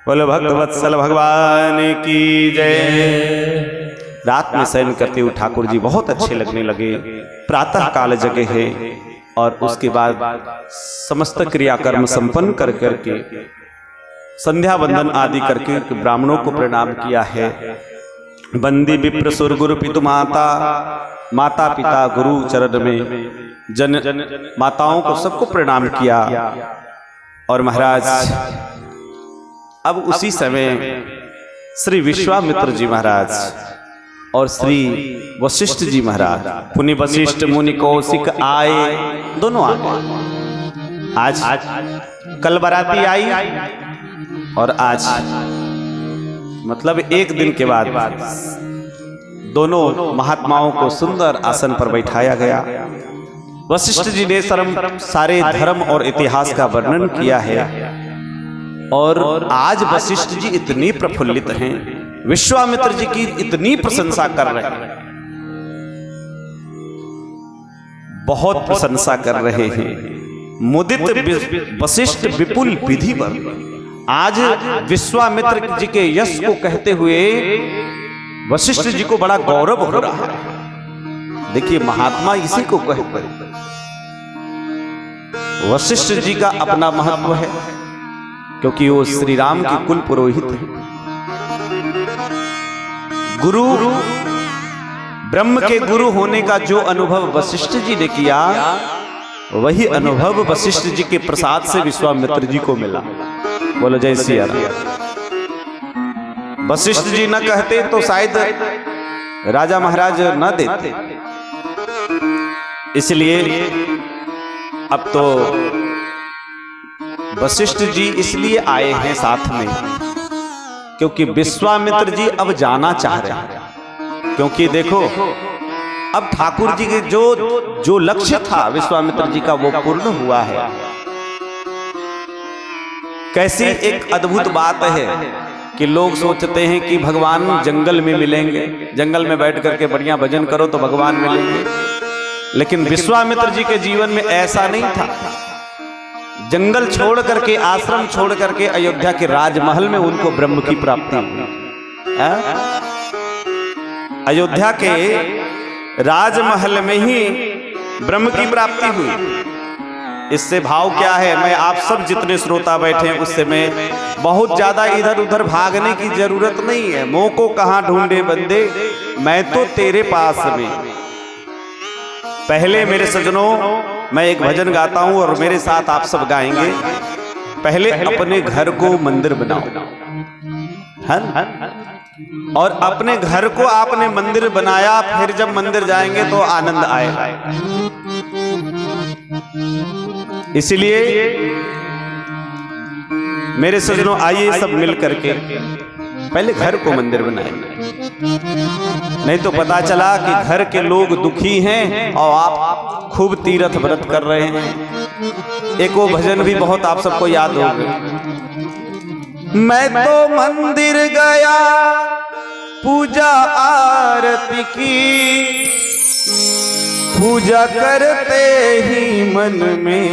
बोलो भक्त वत्सल भगवान की जय। रात में शयन करते हुए ठाकुर जी बहुत अच्छे लगने लगे। प्रातः काल जगे है, और उसके बाद समस्त क्रियाकर्म संपन्न कर करके संध्या वंदन आदि करके ब्राह्मणों को प्रणाम किया है। बंदी विप्र सुर गुरु पितु माता, माता पिता गुरु चरण में जन माताओं को सबको प्रणाम किया। और महाराज अब उसी समय श्री विश्वामित्र जी महाराज और श्री वशिष्ठ जी महाराज, पुनि वशिष्ठ मुनि कौशिक आए, दोनों आ गए। आज कल बाराती आई और आज मतलब 1 दिन के बाद दोनों महात्माओं को सुंदर आसन पर बैठाया गया। वशिष्ठ जी ने सारे धर्म और इतिहास का वर्णन किया है, और आज वशिष्ठ जी इतनी प्रफुल्लित हैं, विश्वामित्र जी की इतनी प्रशंसा कर रहे हैं, बहुत प्रशंसा कर रहे हैं। मुदित वशिष्ठ विपुल विधिवर, आज विश्वामित्र जी के यश को कहते हुए वशिष्ठ जी को बड़ा गौरव हो रहा है। देखिए महात्मा इसी को कहते हैं। वशिष्ठ जी का अपना महत्व है, क्योंकि वो श्री राम के कुल पुरोहित हैं। गुरु ब्रह्म के गुरु होने का जो अनुभव वशिष्ठ जी ने किया, वही अनुभव वशिष्ठ जी के प्रसाद से विश्वामित्र जी को मिला। बोलो जय सिया राम। वशिष्ठ जी न कहते तो शायद राजा महाराज न देते, इसलिए अब तो वशिष्ठ जी इसलिए आए हैं साथ में क्योंकि विश्वामित्र जी अब जाना चाह रहे हैं। क्योंकि देखो अब ठाकुर जी के जो लक्ष्य था विश्वामित्र जी का वो पूर्ण हुआ है। कैसी एक अद्भुत बात है कि लोग सोचते हैं कि भगवान जंगल में मिलेंगे, जंगल में बैठ करके बढ़िया भजन करो तो भगवान मिलेंगे, लेकिन विश्वामित्र जी के जीवन में ऐसा नहीं था। जंगल छोड़ करके, आश्रम छोड़ करके अयोध्या के राजमहल में उनको ब्रह्म की प्राप्ति हुई। अयोध्या के राजमहल में ही ब्रह्म की प्राप्ति हुई। इससे भाव क्या है, मैं आप सब जितने श्रोता बैठे हैं उससे मैं बहुत ज्यादा इधर उधर भागने की जरूरत नहीं है। मोह को कहां ढूंढे बंदे, मैं तो तेरे पास में। पहले मेरे सज्जनों मैं एक भजन गाता हूं और मेरे साथ आप सब गाएंगे। पहले अपने घर को मंदिर बनाओ, है? और अपने घर को आपने मंदिर बनाया, फिर जब मंदिर जाएंगे तो आनंद आएगा। इसलिए मेरे सज्जनों आइए सब मिल करके पहले घर को मंदिर बनाएंगे। नहीं तो पता चला कि घर के लोग दुखी हैं और आप खूब तीर्थ व्रत कर रहे हैं। एक वो भजन भी बहुत आप सबको याद होगा, मैं तो मंदिर गया पूजा आरती की, पूजा करते ही मन में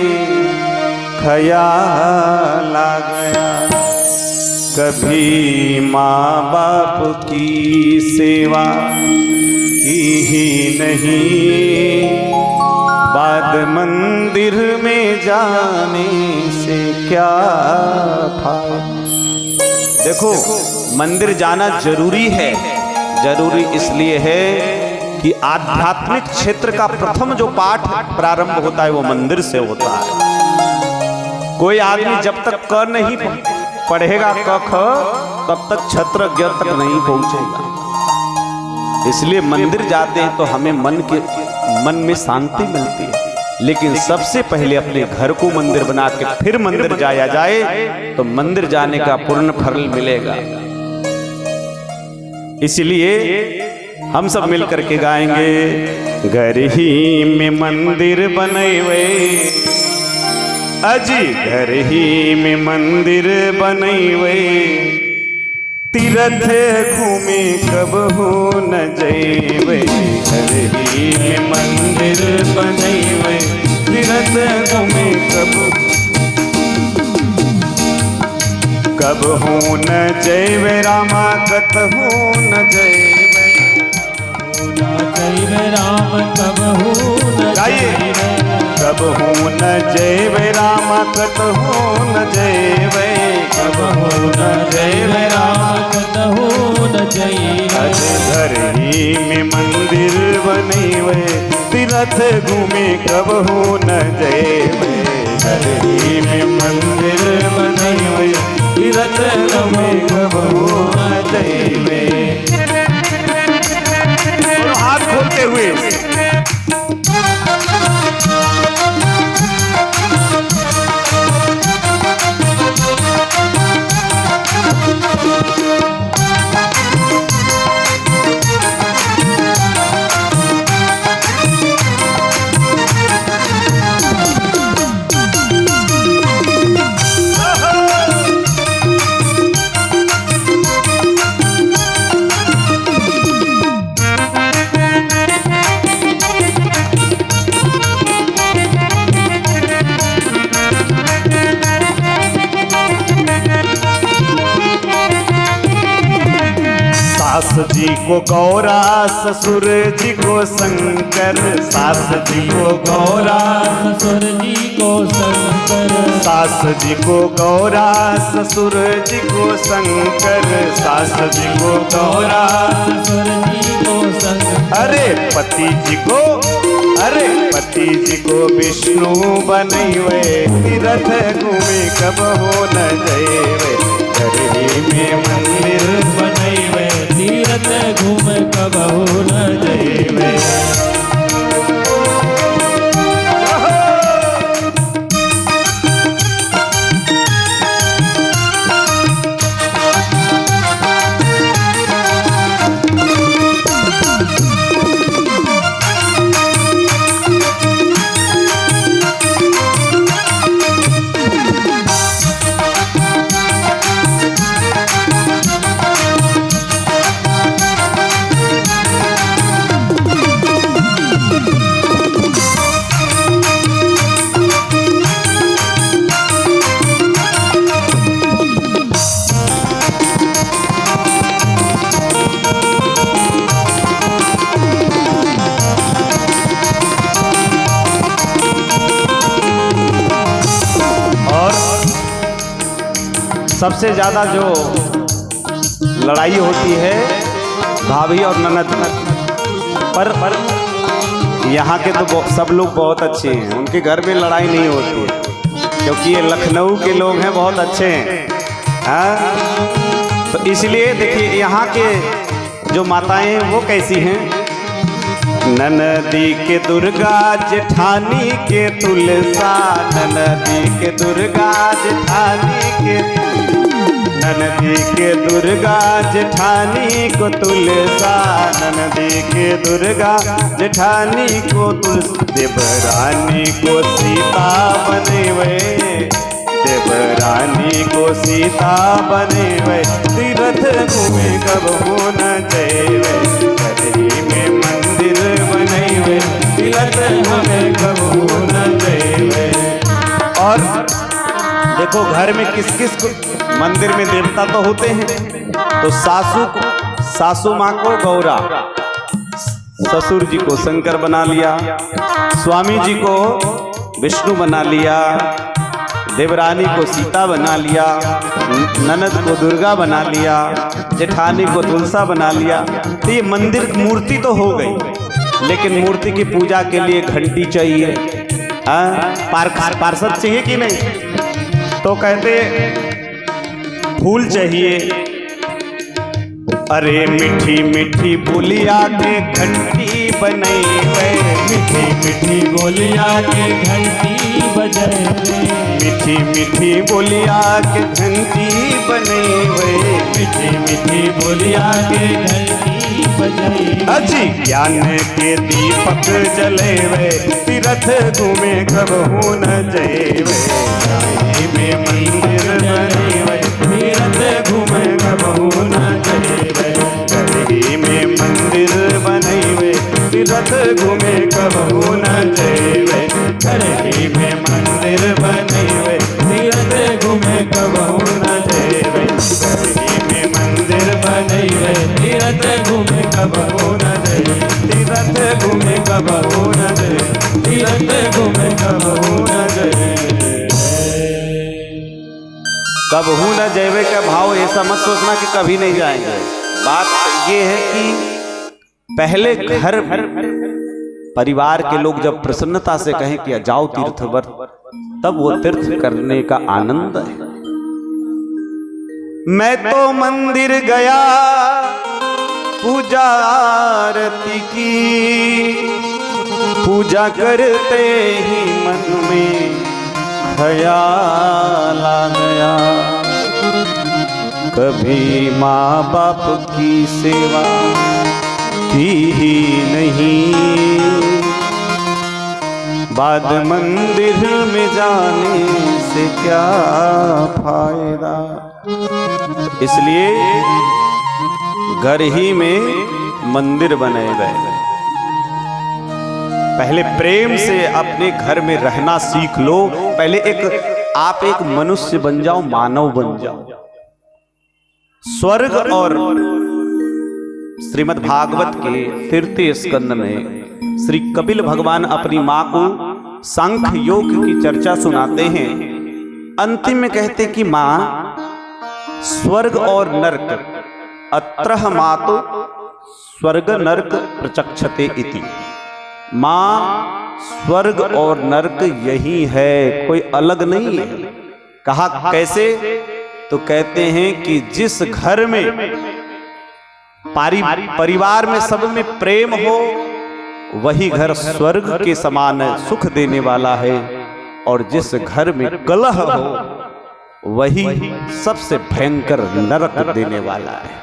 ख्याल आ गया, कभी माँ बाप की सेवा की ही नहीं, बाद मंदिर में जाने से क्या था। देखो मंदिर जाना जरूरी है, जरूरी इसलिए है कि आध्यात्मिक क्षेत्र का प्रथम जो पाठ प्रारंभ होता है वो मंदिर से होता है। कोई आदमी जब तक क नहीं पढ़ेगा क ख तब तक छत्र ज्ञ तक नहीं पहुंचेगा। इसलिए मंदिर जाते हैं तो हमें मन में शांति मिलती है, लेकिन सबसे पहले अपने घर को मंदिर बना के फिर मंदिर जाया जाए तो मंदिर जाने का पूर्ण फल मिलेगा। इसलिए हम सब मिल करके गाएंगे, घर ही में मंदिर बनैवे अजी, घर ही में मंदिर बनैवे, तीर्थ घूमे कब हो न जैवे, घर ही में मंदिर बनैवे, तीर्थ घूमे कब हो न जैवे, रामा कत हो न जैवे, राम कब हो न जैवे, कब हो न जैवे रामा कत हो न जैवे, कब हो न जैवे राम कत हो न जैवे, घर ही में मंदिर बनैवे, तीर्थ घूमे कब हो न जैवे, घर ही में मंदिर बनैवे, तीर्थ घूमे कब हो न जैवे। हाथ खोलते हुए सास जी को गौरा ससुर जी को शंकर, सास जी को गौरा ससुर जी को शंकर, सास जी को गौरा ससुर जी को शंकर, सास जी को गौरा ससुर जी को शंकर, अरे पति जी को विष्णु बनैवे, तीर्थ घूमे कब हो न जैवे, घर ही में मंदिर बनैवे, तीर्थ घूम कब हो न जैवे। सबसे ज्यादा जो लड़ाई होती है भाभी और ननद पर यहाँ के तो सब लोग बहुत अच्छे हैं, उनके घर में लड़ाई नहीं होती है, क्योंकि ये लखनऊ के लोग हैं, बहुत अच्छे हैं। हाँ, तो इसलिए देखिए यहाँ के जो माताएं हैं वो कैसी हैं। ननदी के दुर्गा जेठानी के तुलसा, ननदी के दुर्गा जेठानी के, ननदी के दुर्गा जेठानी को तुलसा, ननदी के दुर्गा जेठानी को तुलसा। देवरानी को सीता बने वे, देवरानी को सीता बने वे, तीर्थ घूमे कब हो न जयवे, करी में मंदिर बने वे, तीर्थ घूमे कब हो न जयवे। और देखो घर में किस किस को मंदिर में देवता तो होते हैं, तो सासू माँ को गौरा, ससुर जी को शंकर बना लिया, स्वामी जी को विष्णु बना लिया, देवरानी को सीता बना लिया, ननद को दुर्गा बना लिया, जेठानी को तुलसा बना लिया। तो ये मंदिर मूर्ति तो हो गई, लेकिन मूर्ति की पूजा के लिए घंटी चाहिए, पार्षद चाहिए कि नहीं, तो कहते फूल चाहिए। अरे मीठी मीठी बोलिया के घंटी बनैबे, मीठी मीठी बोलिया के घंटी बजैबे, मीठी मीठी बोलिया के घंटी बनैबे, मीठी मीठी बोलिया के घंटी बजैबे। अजी ज्ञान के दीपक जलेवे, तीर्थ घूमे कब हो न जयवे, में मंदिर बनैबे, तीर्थ घूमे कब हो न जयवे, करी में मंदिर बनैबे, तीर्थ घूमे कब हो न जयवे, करी में मंदिर बनैबे, तीर्थ घूमे कब हो न जयवे, करी में मंदिर बनैबे, तीर्थ घूमे कब हो न जयवे, तीर्थ घूमे कब हो न जयवे, तीर्थ घूमे कब हो न जयवे। कब हो न जयवे का भाव ऐसा मत सोचना कि कभी नहीं जाएंगे। बात ये है कि पहले घर परिवार के लोग जब प्रसन्नता से कहें कि जाओ तीर्थ व्रत, तब वो तीर्थ करने का आनंद है। मैं तो मंदिर गया पूजा आरती की, पूजा करते ही मन में ख्याल आ गया, कभी माँ बाप की सेवा की ही नहीं, बाद मंदिर में जाने से क्या फायदा। इसलिए घर ही में मंदिर बनाए गए। पहले प्रेम से अपने घर में रहना सीख लो। पहले आप एक मनुष्य बन जाओ, मानव बन जाओ। स्वर्ग और श्रीमद् भागवत के तृतीय स्कंद में श्री कपिल भगवान अपनी मां को सांख्य योग की चर्चा सुनाते हैं। अंतिम में कहते कि मां स्वर्ग और नरक अत्रह मातो स्वर्ग नरक प्रचक्षते इति। मां स्वर्ग और नरक यही है, कोई अलग नहीं है। कहा कैसे? तो कहते हैं कि जिस घर में परिवार में सब में प्रेम हो, वही घर स्वर्ग के समान सुख देने वाला है, और जिस घर में कलह हो वही सबसे भयंकर नरक देने वाला है।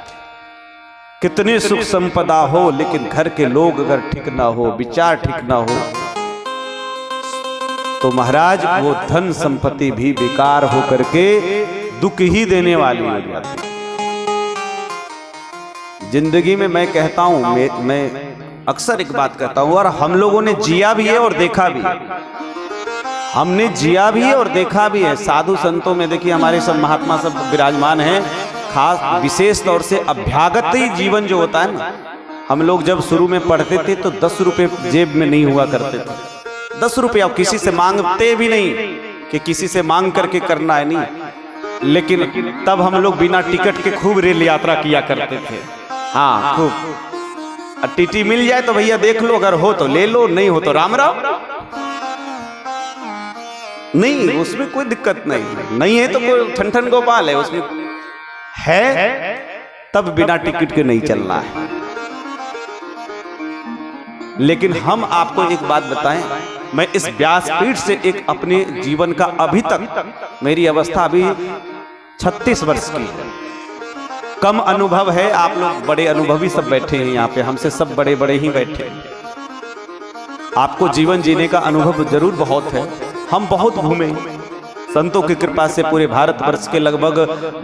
कितने सुख संपदा हो, लेकिन घर के लोग अगर ठीक ना हो, विचार ठीक ना हो, तो महाराज वो धन संपत्ति भी बेकार होकर के दुख ही देने वाली हो जाती। जिंदगी में मैं कहता हूं, मैं अक्सर एक बात कहता हूं, और हम लोगों ने जिया भी है और देखा भी है। हमने जिया भी है और देखा भी है। साधु संतों में देखिए हमारे सब महात्मा सब विराजमान हैं। खास विशेष तौर से अभ्यागत ही जीवन जो होता है ना, हम लोग जब शुरू में पढ़ते थे तो 10 रुपए जेब में नहीं हुआ करते थे। 10 रुपये, किसी से मांगते भी नहीं कि किसी से मांग करके करना है, नहीं। लेकिन तब हम लोग बिना टिकट के खूब रेल यात्रा किया करते थे। हाँ खूब। टीटी मिल जाए तो भैया देख लो, अगर हो तो ले लो, नहीं हो तो राम राम। नहीं, उसमें कोई दिक्कत नहीं है तो कोई ठन गोपाल है उसमें है, तब बिना टिकट के नहीं चलना है। लेकिन हम आपको एक बात बताएं, मैं इस व्यासपीठ से एक अपने जीवन का अभी तक, मेरी अवस्था अभी 36 वर्ष की है, कम अनुभव है। आप लोग बड़े अनुभवी सब बैठे हैं यहाँ पे, हमसे सब बड़े बड़े ही बैठे हैं। आपको जीवन जीने का अनुभव जरूर बहुत है। हम बहुत घूमे संतों की कृपा से, पूरे भारतवर्ष के लगभग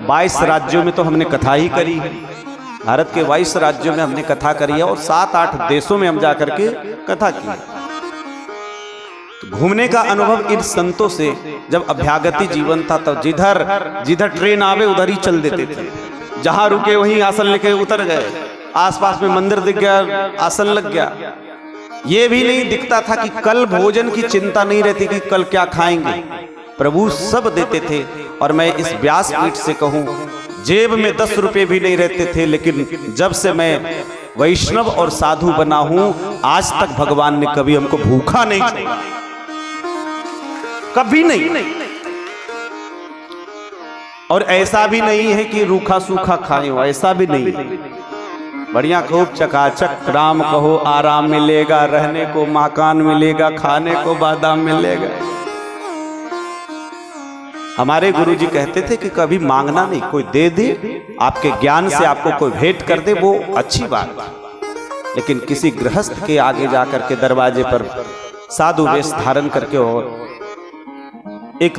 22 राज्यों में तो हमने कथा ही करी है। भारत के 22 राज्यों में हमने कथा करी है और 7-8 देशों में हम जाकर के कथा की है। तो घूमने का अनुभव इन संतों से, जब अभ्यागति जीवन था तब जिधर ट्रेन आवे उधर ही चल देते थे, जहां रुके वहीं आसन लेके उतर गए, आसपास में मंदिर दिख गया आसन लग गया। ये भी नहीं दिखता था कि कल भोजन की चिंता नहीं रहती कि कल क्या खाएंगे, प्रभु सब देते थे। और मैं इस व्यासपीठ से कहूं, जेब में 10 रुपए भी नहीं रहते थे, लेकिन जब से मैं वैष्णव और साधु बना हूं, आज तक भगवान ने कभी हमको भूखा नहीं छोड़ा, कभी नहीं। और ऐसा भी नहीं है कि रूखा सूखा खाए हो, ऐसा भी नहीं। बढ़िया खूब चकाचक राम कहो आराम मिलेगा, रहने को मकान मिलेगा, खाने को बादाम मिलेगा। हमारे गुरुजी कहते थे कि कभी मांगना नहीं, कोई दे दे, आपके ज्ञान से आपको कोई भेंट कर दे वो अच्छी बात, लेकिन किसी गृहस्थ के आगे जाकर के दरवाजे पर साधु वेश धारण करके और एक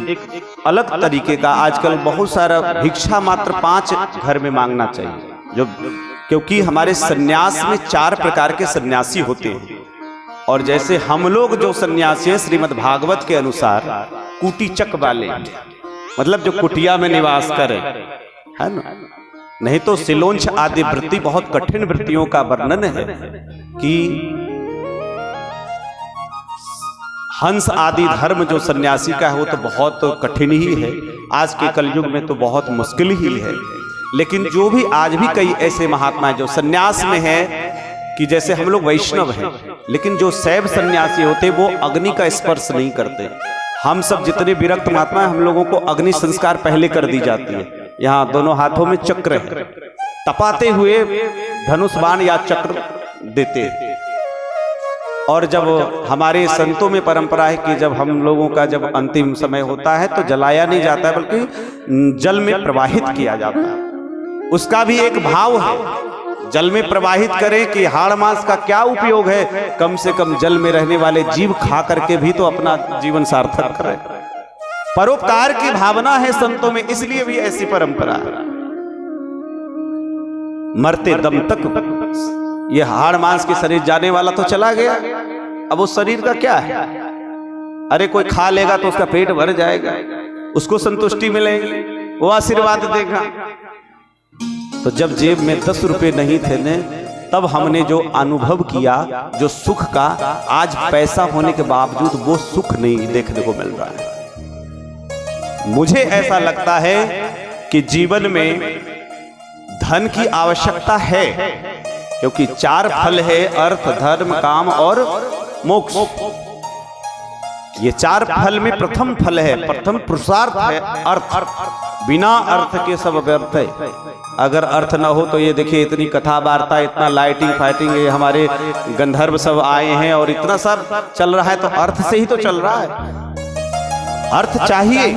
अलग तरीके का, आजकल बहुत सारा भिक्षा मात्र 5 घर में मांगना चाहिए, जो क्योंकि हमारे सन्यास में 4 प्रकार के सन्यासी होते हैं। और जैसे हम लोग जो सन्यासी हैं श्रीमद् भागवत के अनुसार कुटीचक वाले, मतलब जो कुटिया में निवास करें, है ना। नहीं तो सिलोंच आदि वृत्ति बहुत कठिन वृत्तियों का वर्णन है कि हंस आदि धर्म जो सन्यासी का है वो तो बहुत कठिन ही है, आज के कलयुग में तो बहुत मुश्किल ही है। लेकिन जो भी आज भी कई ऐसे महात्मा जो सन्यास में है, कि जैसे हम लोग वैष्णव हैं, लेकिन जो शैव सन्यासी होते वो अग्नि का स्पर्श नहीं करते। हम सब जितने विरक्त महात्मा हैं, हम लोगों को अग्नि संस्कार पहले कर दी जाती है। यहाँ दोनों हाथों में चक्र है, तपाते हुए धनुष बाण या चक्र देते। और जब हमारे संतों में परंपरा है कि जब हम लोगों का जब अंतिम समय होता है तो जलाया नहीं जाता है, बल्कि जल में प्रवाहित किया जाता है। उसका भी एक भाव है, जल में प्रवाहित करें कि हाड़ मांस का क्या उपयोग है, कम से कम जल में रहने वाले जीव खा करके भी तो अपना जीवन सार्थक करें। परोपकार की भावना है संतों में, इसलिए भी ऐसी परंपरा है। मरते दम तक ये हाड़ मांस के शरीर जाने वाला तो चला गया, अब उस शरीर का क्या है। अरे कोई खा लेगा तो उसका पेट भर जाएगा, उसको संतुष्टि मिलेगी, वो आशीर्वाद देगा। तो जब जेब में 10 रुपए नहीं थे ने, तब हमने जो अनुभव किया जो सुख का, आज पैसा होने के बावजूद वो सुख नहीं देखने को मिल रहा है। मुझे ऐसा लगता है कि जीवन में धन की आवश्यकता है, क्योंकि 4 फल है, अर्थ धर्म काम और मोक्ष। ये 4 फल में प्रथम फल है, प्रथम पुरुषार्थ है अर्थ। बिना अर्थ के सब व्यर्थ है। अगर अर्थ न हो तो ये देखिए इतनी कथा वार्ता, इतना लाइटिंग फाइटिंग, ये हमारे गंधर्व सब आए हैं और इतना सब चल रहा है, तो अर्थ से ही तो चल रहा है। अर्थ चाहिए,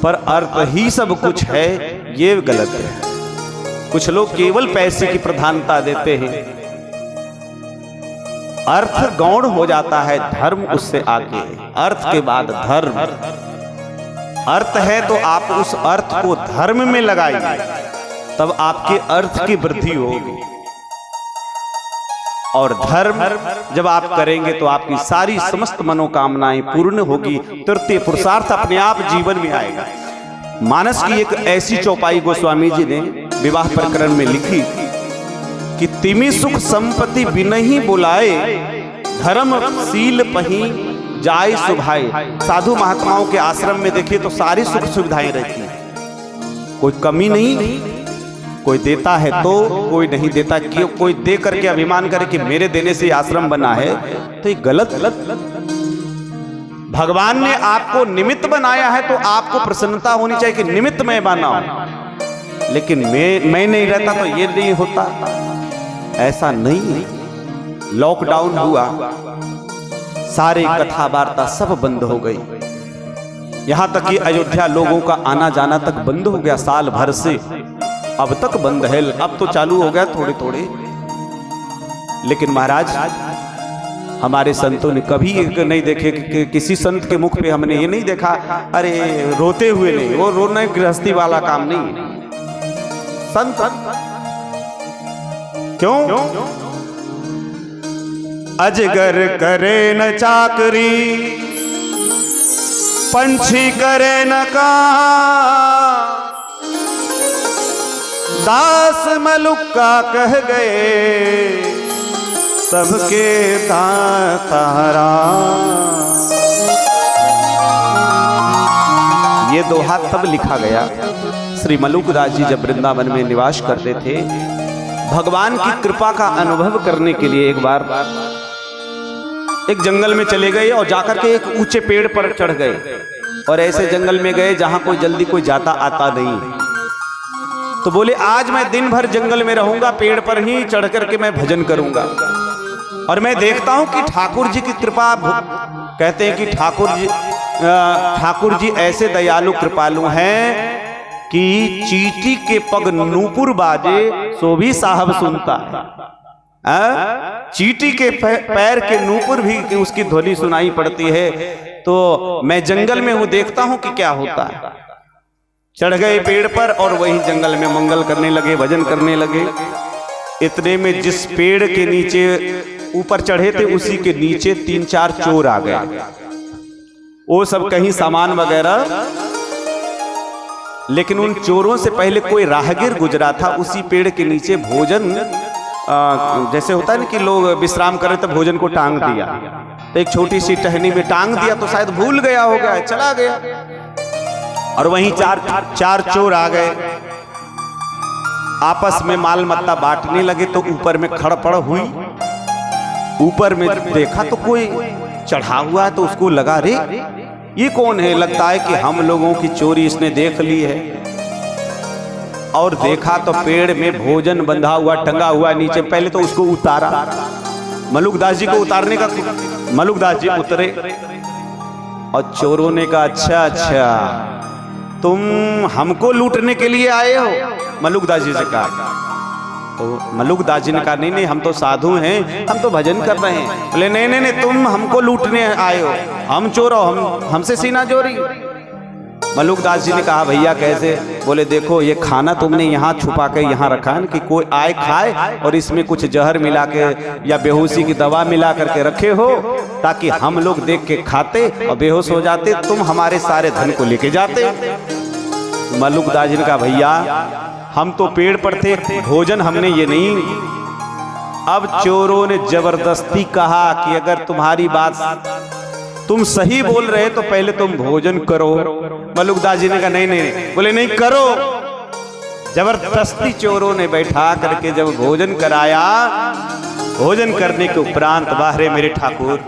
पर अर्थ ही सब कुछ है, ये गलत है। कुछ लोग केवल पैसे की प्रधानता देते हैं, अर्थ गौण हो जाता है, धर्म उससे आगे है, अर्थ के बाद धर्म। अर्थ है तो आप उस अर्थ को धर्म में लगाइए, तब आपके अर्थ की वृद्धि होगी। और धर्म जब आप करेंगे तो आपकी सारी समस्त मनोकामनाएं पूर्ण होगी, तृतीय पुरुषार्थ अपने आप जीवन में आएगा। मानस की एक ऐसी चौपाई गोस्वामी जी ने विवाह प्रकरण में लिखी कि तिमी सुख संपत्ति बिनहि बुलाए, धर्म शील पही जाय सुभाए। साधु महात्माओं के आश्रम में देखिए तो सारी सुख सुविधाएं रहती हैं, कोई कमी नहीं। कोई देता है तो कोई नहीं देता, क्यों? कोई दे करके अभिमान करे कि मेरे देने से आश्रम बना है, तो ये गलत। भगवान ने आपको निमित्त बनाया है तो आपको प्रसन्नता होनी चाहिए कि निमित्त मैं बनाऊं, लेकिन मैं नहीं रहता तो ये नहीं होता, ऐसा नहीं। लॉकडाउन हुआ, सारे कथा वार्ता सब बंद हो गई, यहां तक कि अयोध्या लोगों का आना जाना तक बंद हो गया साल भर से। अब तक बंद है, अब तो चालू हो गया थोड़े थोड़े। लेकिन महाराज हमारे संतों ने कभी नहीं देखे कि किसी संत के मुख पे हमने ये नहीं देखा अरे रोते हुए, नहीं, वो रोना गृहस्थी वाला काम नहीं। संत क्यों? अजगर करे न चाकरी, पंछी करे न काम, दास मलुक्का कह गए सबके तारा। ये दोहा तब लिखा गया, श्री मलुकदास जी जब वृंदावन में निवास करते थे, भगवान की कृपा का अनुभव करने के लिए एक बार एक जंगल में चले गए और जाकर के एक ऊंचे पेड़ पर चढ़ गए, और ऐसे जंगल में गए जहां कोई जल्दी कोई जाता आता नहीं। तो बोले आज मैं दिन भर जंगल में रहूंगा, पेड़ पर ही चढ़ करके मैं भजन करूंगा, और मैं देखता हूं कि ठाकुर जी की कृपा, कहते हैं कि ठाकुर जी ऐसे दयालु कृपालु हैं कि चींटी के पग नूपुर बाजे सो भी साहब सुनता है। चींटी के पैर के नूपुर भी उसकी ध्वनि सुनाई पड़ती है। तो मैं जंगल में हूं, देखता हूं कि क्या होता है। चढ़ गए पेड़ पर और वहीं जंगल में मंगल करने लगे, भजन करने लगे। इतने में जिस पेड़ के नीचे ऊपर चढ़े थे उसी के नीचे 3-4 चोर आ गए। वो सब कहीं सामान वगैरह, लेकिन उन चोरों से पहले कोई राहगीर गुजरा था, उसी पेड़ के नीचे भोजन, जैसे होता है ना कि लोग विश्राम करे तो भोजन को टांग दिया, तो एक छोटी सी टहनी में टांग दिया, तो शायद भूल गया होगा, चला गया। और वहीं चार चोर आ गए, आपस में माल मत्ता बांटने लगे। तो ऊपर में खड़पड़ हुई, ऊपर में देखा तो कोई चढ़ा हुआ है, तो उसको लगा रे ये कौन है, लगता है कि हम लोगों की चोरी इसने देख ली है। और देखा तो पेड़ में भोजन बंधा हुआ, टंगा हुआ नीचे। पहले तो उसको उतारा, मलुकदास जी को उतारने का, मलुकदास जी उतरे और चोरों ने कहा अच्छा तुम हमको लूटने के लिए आए हो, मलुकदास जी से कहा। तो मलुकदास जी ने कहा नहीं हम तो साधु हैं, हम तो भजन कर रहे हैं। बोले नहीं तुम हमको लूटने आए हो, हम चोर हो, हमसे सीना चोरी। मलुकदास जी ने कहा भैया कैसे? बोले देखो ये खाना तुमने यहाँ छुपा के यहाँ रखा है कि कोई आए खाए, और इसमें कुछ जहर मिला के या बेहोशी की दवा मिला करके रखे हो, ताकि हम लोग देख के खाते और बेहोश हो जाते, तुम हमारे सारे धन को लेके जाते। मलुकदास जी ने कहा भैया हम तो पेड़ पर थे, भोजन हमने ये नहीं। अब चोरों ने जबरदस्ती कहा कि अगर तुम्हारी बात तुम सही बोल रहे तो पहले तुम भोजन करो। मलुकदास जी ने कहा नहीं। बोले नहीं करो। जबरदस्ती चोरों ने बैठा करके जब भोजन कराया, भोजन करने के उपरांत बाहरे मेरे ठाकुर,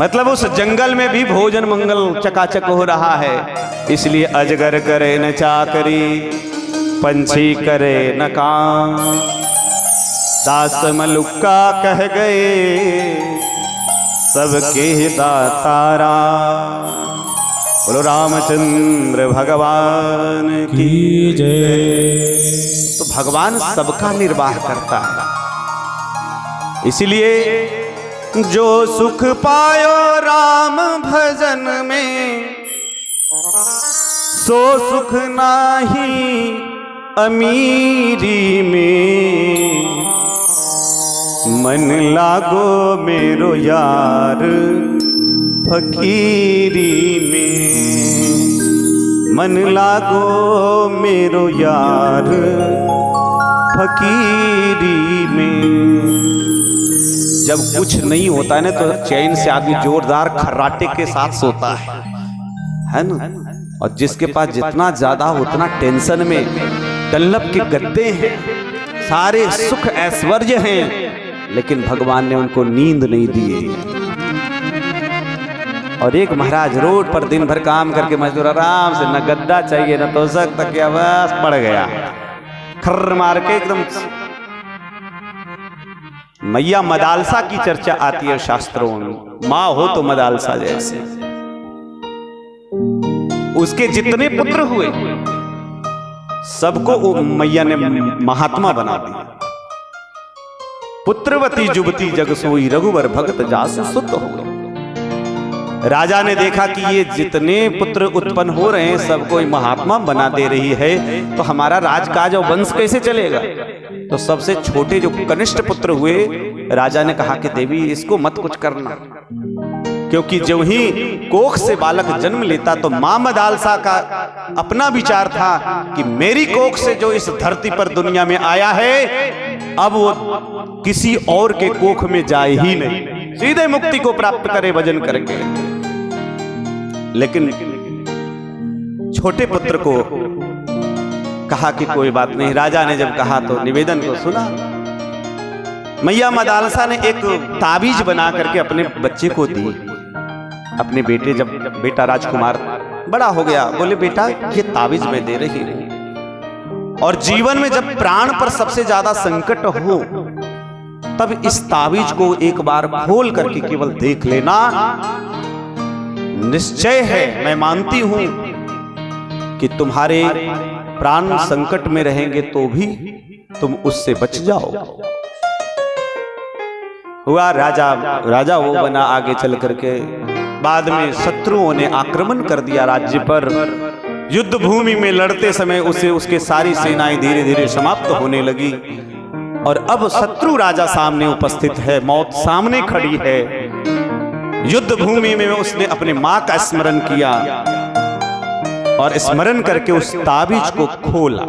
मतलब उस जंगल में भी भोजन मंगल चकाचक हो रहा है। इसलिए अजगर करे न चाकरी, पंछी करे न काम, दास मलुक्का कह गए सबके दातारा। बोलो रामचंद्र भगवान की जय। तो भगवान सबका निर्वाह करता है। इसलिए जो सुख पायो राम भजन में, सो सुख नाही अमीरी में। मन लागो मेरो यार फकीरी में, मन लागो मेरो यार फकीरी में। जब कुछ नहीं होता है ना तो चैन से आदमी जोरदार खर्राटे के साथ सोता है ना। और जिसके पास जितना ज्यादा उतना टेंशन में डल्लप के गद्दे हैं, सारे सुख ऐश्वर्य हैं, लेकिन भगवान ने उनको नींद नहीं दी। और एक महाराज रोड पर दिन भर काम करके मजदूर आराम से, न गद्दा चाहिए न तोशक तकिया, बस पड़ गया खर्र मार के एकदम। मैया मदालसा की चर्चा आती है शास्त्रों में, माँ हो तो मदालसा जैसे। उसके जितने पुत्र हुए सबको मैया ने महात्मा बना दिया। पुत्रवती जुबती जग सोई, रघुवर भगत जासु सुत हो। राजा ने देखा कि ये जितने पुत्र उत्पन्न हो रहे हैं सबको महात्मा बना दे रही है, तो हमारा राजकाज और वंश कैसे चलेगा। तो सबसे छोटे जो कनिष्ठ पुत्र हुए, राजा ने कहा कि देवी इसको मत कुछ करना, क्योंकि जो ही कोख से बालक जन्म लेता तो मां मदालसा का अपना विचार था कि मेरी कोख से जो इस धरती पर दुनिया में आया है, अब वो किसी और के कोख में जाए ही नहीं, सीधे मुक्ति को प्राप्त करे भजन करके। लेकिन छोटे पुत्र को कहा कि कोई बात नहीं। राजा ने जब कहा तो निवेदन को सुना। मैया मदालसा ने एक ताबीज बना करके अपने बच्चे को दी। अपने बेटे, जब बेटा राजकुमार बड़ा हो गया, बोले बेटा ये ताबीज मैं दे रही हूं, और जीवन में जब प्राण पर सबसे ज्यादा संकट हो तब इस ताबीज को एक बार खोल करके केवल देख लेना। निश्चय है, मैं मानती हूं कि तुम्हारे प्राण संकट में रहेंगे तो भी तुम उससे बच जाओ। हुआ राजा वो बना। आगे चल करके बाद में शत्रुओं ने आक्रमण कर दिया राज्य पर। युद्ध भूमि में लड़ते समय उसके सारी सेनाएं धीरे धीरे समाप्त होने लगी, और अब शत्रु राजा सामने उपस्थित है, मौत सामने खड़ी है। युद्ध भूमि में उसने अपने मां का स्मरण किया और स्मरण करके उस ताबीज को खोला,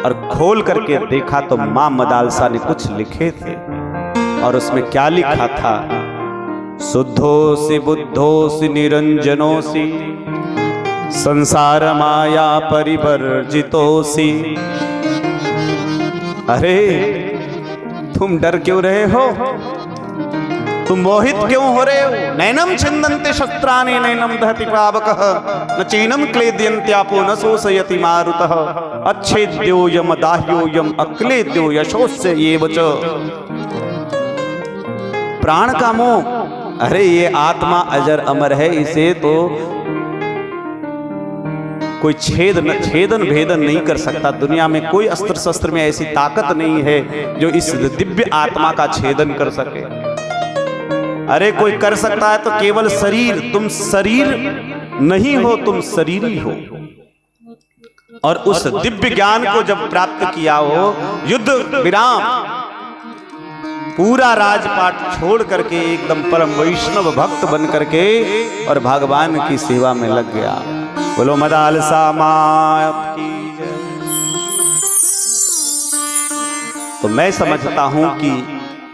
और खोल करके देखा तो मां मदालसा ने कुछ लिखे थे, और उसमें क्या लिखा था? शुद्धोसि बुद्धोसि निरंजनोसि, संसार माया परिवर्जितोसि। अरे तुम डर क्यों रहे हो? तुम मोहित क्यों हो रहे हो? नैनम छिन्दन्ति शस्त्राणि नैनम दहति पावकः, न चैनम क्लेद्यन्त्यापो न शोषयति मारुतः, अच्छेद्योयम दाह्योयम अक्लेद्यो यशोस्य एव च। प्राण का मोह, अरे ये आत्मा अजर अमर है, इसे तो कोई छेदन भेदन नहीं कर सकता। दुनिया में कोई अस्त्र शस्त्र में ऐसी ताकत नहीं है जो इस दिव्य आत्मा का छेदन कर सके। अरे कोई कर सकता है तो केवल शरीर। तुम शरीर नहीं हो, तुम शरीरी हो। और उस दिव्य ज्ञान को जब प्राप्त किया हो, युद्ध विराम, पूरा राजपाट छोड़ करके एकदम परम वैष्णव भक्त बन करके और भगवान की सेवा में लग गया। बोलो मदालसा माँ की जय। तो मैं समझता हूं कि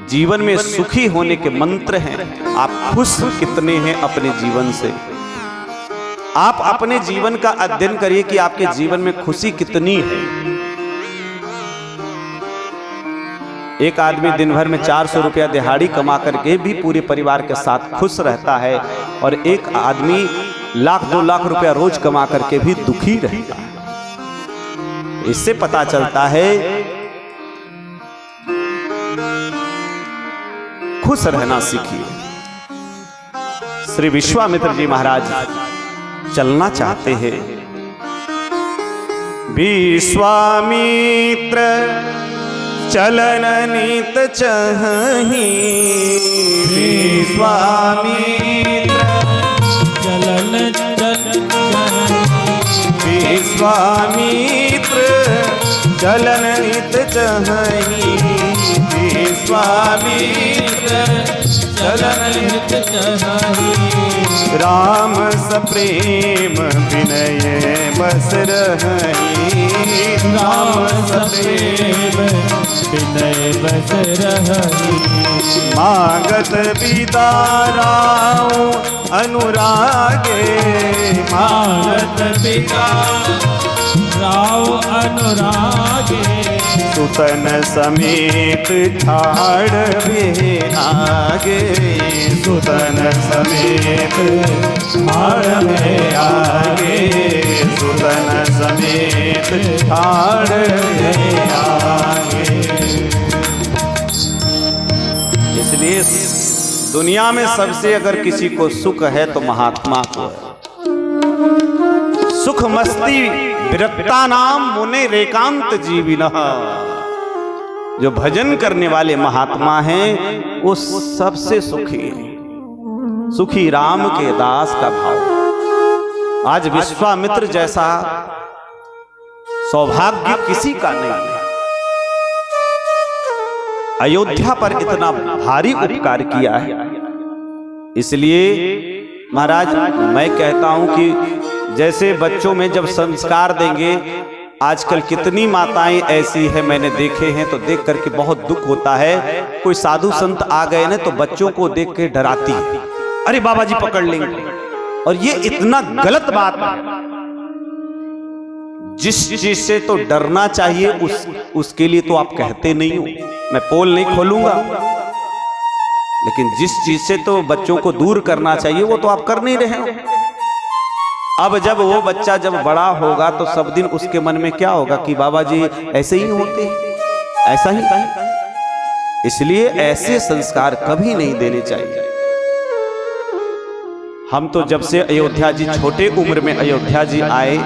जीवन में सुखी होने के मंत्र हैं। आप खुश कितने हैं अपने जीवन से? आप अपने जीवन का अध्ययन करिए कि आपके जीवन में खुशी कितनी है। एक आदमी दिन भर में 400 रुपया दिहाड़ी कमा करके भी पूरे परिवार के साथ खुश रहता है, और एक आदमी 1-2 लाख रुपया रोज कमा करके भी दुखी रहता है। इससे पता चलता है खुश रहना सीखिए। श्री विश्वामित्र जी महाराज चलना चाहते हैं। विश्वामित्र चलन नित चहि, विश्वामित्र चलन विश्वामित्र चलन नित चहि, विश्वामित्र चलन हित चरहि। राम सप्रेम विनय बस रही। राम सप्रेम विनय बस रहि। मागत बिदाराओ अनुरागे। मागत पिता राव अनुरागे। सुतन समेत ठाड़ में आगे। सुतन समेत ठाड़ में आगे। सुतन समेत ठाड़ में आगे। इसलिए दुनिया में सबसे अगर किसी को सुख है तो महात्मा को है। सुख मस्ती विरक्ता नाम मुने रेकांत जीविनः। जो भजन करने वाले महात्मा हैं वो सबसे सुखी हैं। सुखी राम के दास का भाव। आज विश्वामित्र जैसा सौभाग्य किसी का नहीं है। अयोध्या पर इतना भारी उपकार किया है। इसलिए महाराज मैं कहता हूं कि जैसे बच्चों में जब संस्कार देंगे, आजकल कितनी माताएं ऐसी है मैंने देखे हैं, तो देख करके बहुत दुख होता है। कोई साधु संत आ गए ना तो बच्चों को देख के डराती है, अरे बाबा जी पकड़ लेंगे। और ये इतना गलत बात है। जिस चीज से तो डरना चाहिए उसके लिए तो आप कहते नहीं हो। मैं पोल नहीं खोलूंगा, लेकिन जिस चीज से तो बच्चों को दूर करना चाहिए वो तो आप कर नहीं रहे हो। अब जब वो बच्चा जब बड़ा होगा तो सब दिन उसके मन में क्या होगा कि बाबा जी ऐसे ही होते हैं, ऐसा ही कहीं। इसलिए ऐसे संस्कार कभी नहीं देने चाहिए। हम तो जब से अयोध्या जी छोटे उम्र में अयोध्या जी आए,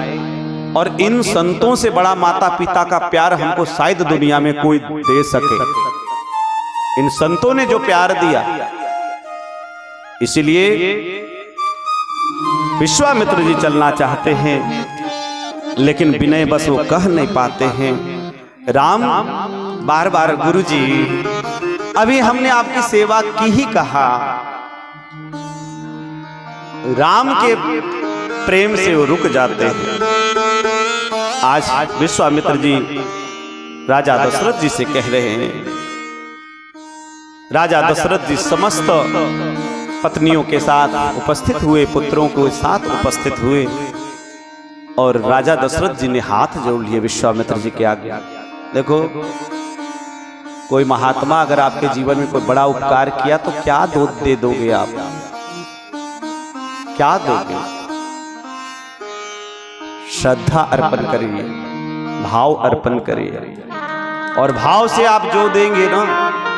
और इन संतों से बड़ा माता पिता का प्यार हमको शायद दुनिया में कोई दे सके। इन संतों ने जो प्यार दिया, इसलिए विश्वामित्र जी चलना चाहते हैं लेकिन विनय बस वो कह नहीं पाते हैं। राम बार बार गुरु जी अभी हमने आपकी सेवा की ही कहा। राम के प्रेम से वो रुक जाते हैं। आज विश्वामित्र जी राजा दशरथ जी से कह रहे हैं। राजा दशरथ जी समस्त पत्नियों के साथ उपस्थित हुए, पुत्रों के साथ उपस्थित हुए, और राजा दशरथ जी ने हाथ जोड़ लिए विश्वामित्र जी के आगे। देखो, कोई महात्मा अगर आपके जीवन में कोई बड़ा उपकार किया तो क्या दे दोगे आप? क्या दोगे? श्रद्धा अर्पण करिए, भाव अर्पण करिए, और भाव से आप जो देंगे ना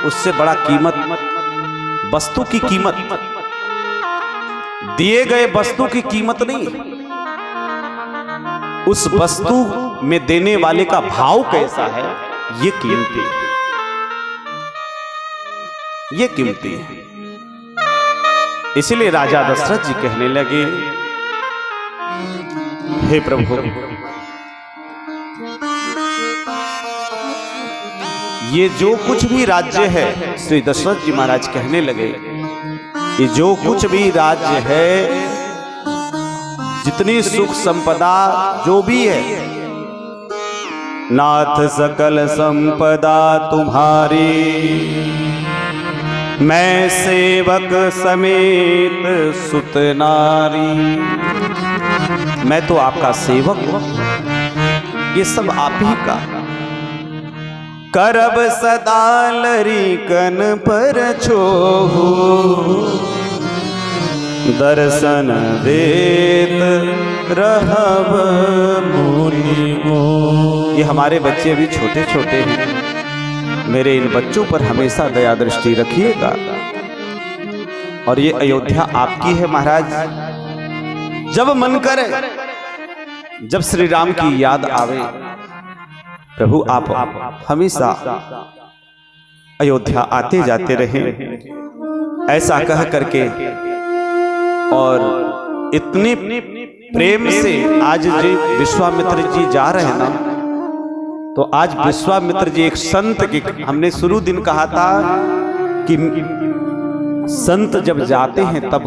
उससे बड़ा कीमत, वस्तु की कीमत, दिए गए वस्तु की कीमत नहीं, उस वस्तु में देने वाले का भाव कैसा है ये कीमती है, ये कीमती है। इसलिए राजा दशरथ जी कहने लगे, हे प्रभु, ये जो कुछ भी राज्य है, श्री दशरथ जी महाराज कहने लगे, ये जो कुछ भी राज्य है, जितनी सुख संपदा जो भी है, नाथ सकल संपदा तुम्हारी, मैं सेवक समेत सुत नारी। मैं तो आपका सेवक हूं, ये सब आप ही का। करब सदा लरीकन पर छोहू, दर्शन देत रहब मुनि मोह। ये हमारे बच्चे अभी छोटे छोटे हैं, मेरे इन बच्चों पर हमेशा दया दृष्टि रखिएगा। और ये अयोध्या आपकी है महाराज। जब मन करे, जब श्री राम की याद आवे, प्रभु आप हमेशा अयोध्या आते जाते रहे, ऐसा कह करके। और इतने प्रेम से आज जी विश्वामित्र जी जा रहे हैं ना, तो आज विश्वामित्र जी एक संत की, हमने शुरू दिन कहा था कि संत जब जाते हैं तब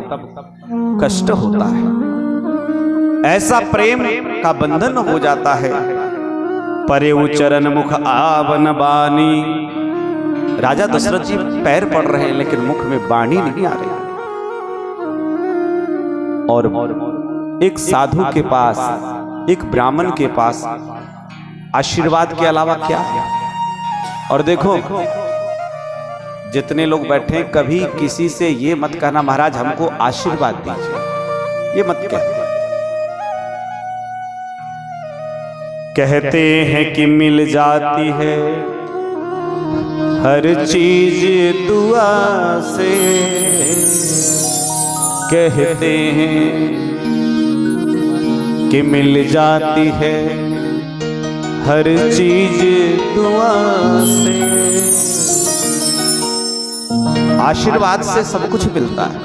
कष्ट होता है, ऐसा प्रेम का बंधन हो जाता है। परेउ चरण मुख आवन बानी, राजा दशरथ जी पैर पड़ रहे हैं लेकिन मुख में वाणी नहीं आ रही। और एक साधु के पास, एक ब्राह्मण के पास आशीर्वाद के अलावा क्या है? और देखो जितने लोग बैठे हैं, कभी किसी से ये मत कहना महाराज हमको आशीर्वाद दीजिए, ये मत कहना। कहते हैं कि मिल जाती है हर चीज दुआ से, कहते हैं कि मिल जाती है हर चीज दुआ से। आशीर्वाद से सब कुछ मिलता है,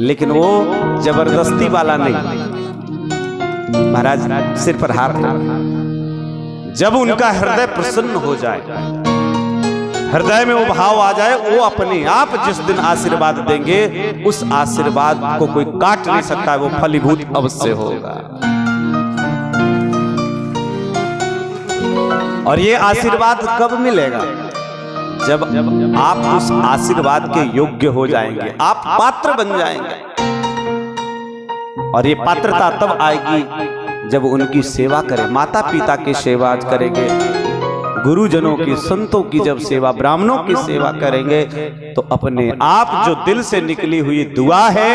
लेकिन वो जबरदस्ती वाला नहीं। महाराज सिर पर हाथ रखा, जब उनका हृदय प्रसन्न हो जाए, हृदय में वो भाव आ जाए, वो अपने आप जिस दिन आशीर्वाद देंगे उस आशीर्वाद को कोई काट नहीं सकता, वो फलीभूत अवश्य होगा। और ये आशीर्वाद कब मिलेगा? जब आप उस आशीर्वाद के योग्य हो जाएंगे, आप पात्र बन जाएंगे। और ये पात्रता तब आएगी जब उनकी सेवा करें, माता पिता की सेवा करेंगे, गुरुजनों की, संतों की जब सेवा, ब्राह्मणों की सेवा करेंगे, तो अपने आप जो दिल से निकली हुई दुआ है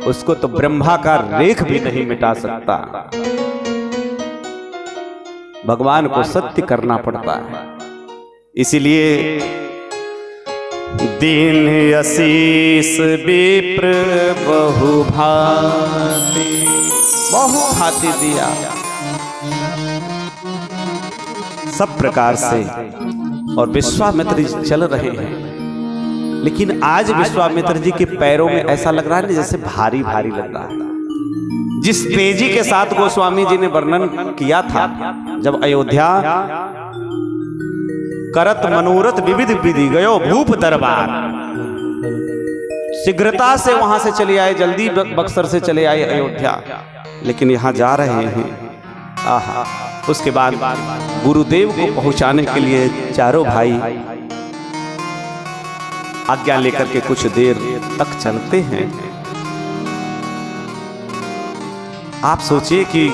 उसको तो ब्रह्मा का रेख भी नहीं मिटा सकता। भगवान को सत्य करना पड़ता है। इसीलिए दीन आशीष विप्र बहु भांति, बहु भांति दिया सब प्रकार से। और विश्वामित्र जी चल रहे हैं, लेकिन आज विश्वामित्र जी के पैरों में ऐसा लग रहा है जैसे भारी भारी लग रहा है। जिस तेजी के साथ गोस्वामी जी ने वर्णन किया था, जब अयोध्या करत मनोरथ विविध विधि गयो भूप दरबार, शीघ्रता से वहां से चले आए, जल्दी बक्सर से चले आए अयोध्या, लेकिन यहां जा रहे हैं। आहा, उसके बाद गुरुदेव को पहुंचाने के लिए चारों भाई आज्ञा लेकर के कुछ देर तक चलते हैं। आप सोचिए कि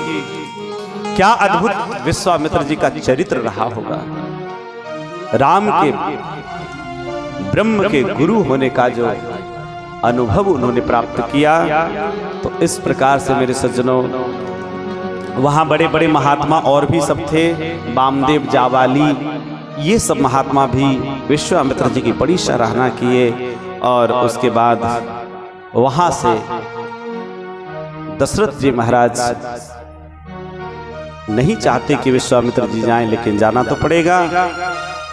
क्या अद्भुत विश्वामित्र जी का चरित्र रहा होगा। राम के, ब्रह्म के गुरु होने का जो अनुभव उन्होंने प्राप्त किया, तो इस प्रकार से मेरे सज्जनों, वहाँ बड़े बड़े महात्मा और भी सब थे, वामदेव, जावाली, ये सब महात्मा भी विश्वामित्र जी की बड़ी सराहना किए। और उसके बाद वहाँ से दशरथ जी महाराज नहीं चाहते कि विश्वामित्र जी जाएं, लेकिन जाना तो पड़ेगा।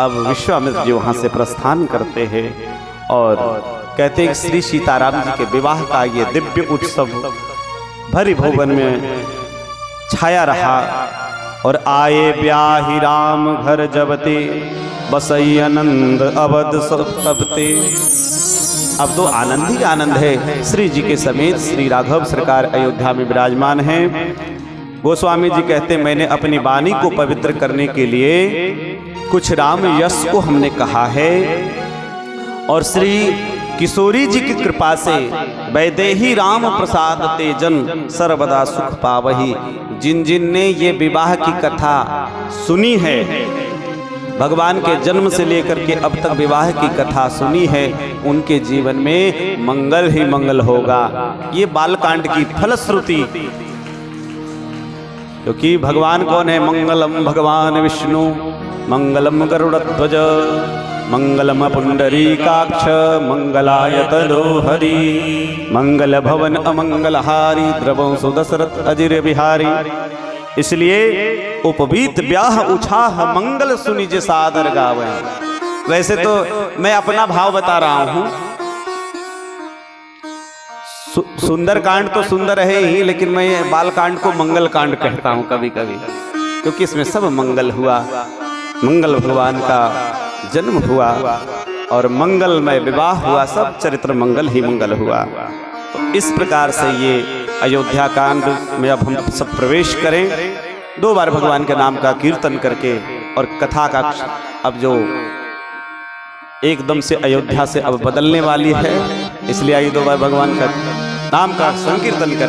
अब विश्वामित्र जी वहाँ से प्रस्थान करते हैं और कहते हैं श्री सीताराम जी के विवाह का ये दिव्य उत्सव भरी भुवन में छाया रहा। और आए ब्याहि राम घर जबते, बसई आनंद अवध सबते। अब तो आनंद ही आनंद है। श्री जी के समेत श्री राघव सरकार अयोध्या में विराजमान हैं। गोस्वामी जी कहते, मैंने अपनी वाणी को पवित्र करने के लिए कुछ राम यश को हमने कहा है, और श्री किशोरी जी की कृपा से वैदेही राम प्रसाद तेजन सर्वदा सुख पावही। जिन जिन ने ये विवाह की कथा सुनी है, भगवान के जन्म से लेकर के अब तक विवाह की कथा सुनी है, उनके जीवन में मंगल ही मंगल होगा। ये बालकांड की फलश्रुति, क्योंकि भगवान कौन है? मंगलम भगवान विष्णु, मंगलम गरुड़ध्वज, मंगलम पुंडरीकाक्ष, मंगलायतनो हरि, मंगल भवन अमंगलहारी, द्रवंसु दशरथ अजिर बिहारी। इसलिए उपवीत ब्याह उछाह मंगल सुनि जे सादर गावे। वैसे तो मैं अपना भाव बता रहा हूं, सुंदर कांड तो सुंदर है ही, लेकिन मैं बाल कांड को मंगल कांड कहता हूं कभी कभी, क्योंकि इसमें सब मंगल हुआ, मंगल भगवान का जन्म हुआ। और मंगलमय विवाह हुआ, सब चरित्र मंगल ही मंगल हुआ। तो इस प्रकार से ये अयोध्या कांड में अब हम सब प्रवेश करें, 2 बार भगवान के नाम का कीर्तन करके, और कथा का अब जो एकदम से अयोध्या से अब बदलने वाली है, इसलिए आइए 2 बार भगवान का नाम का संकीर्तन करके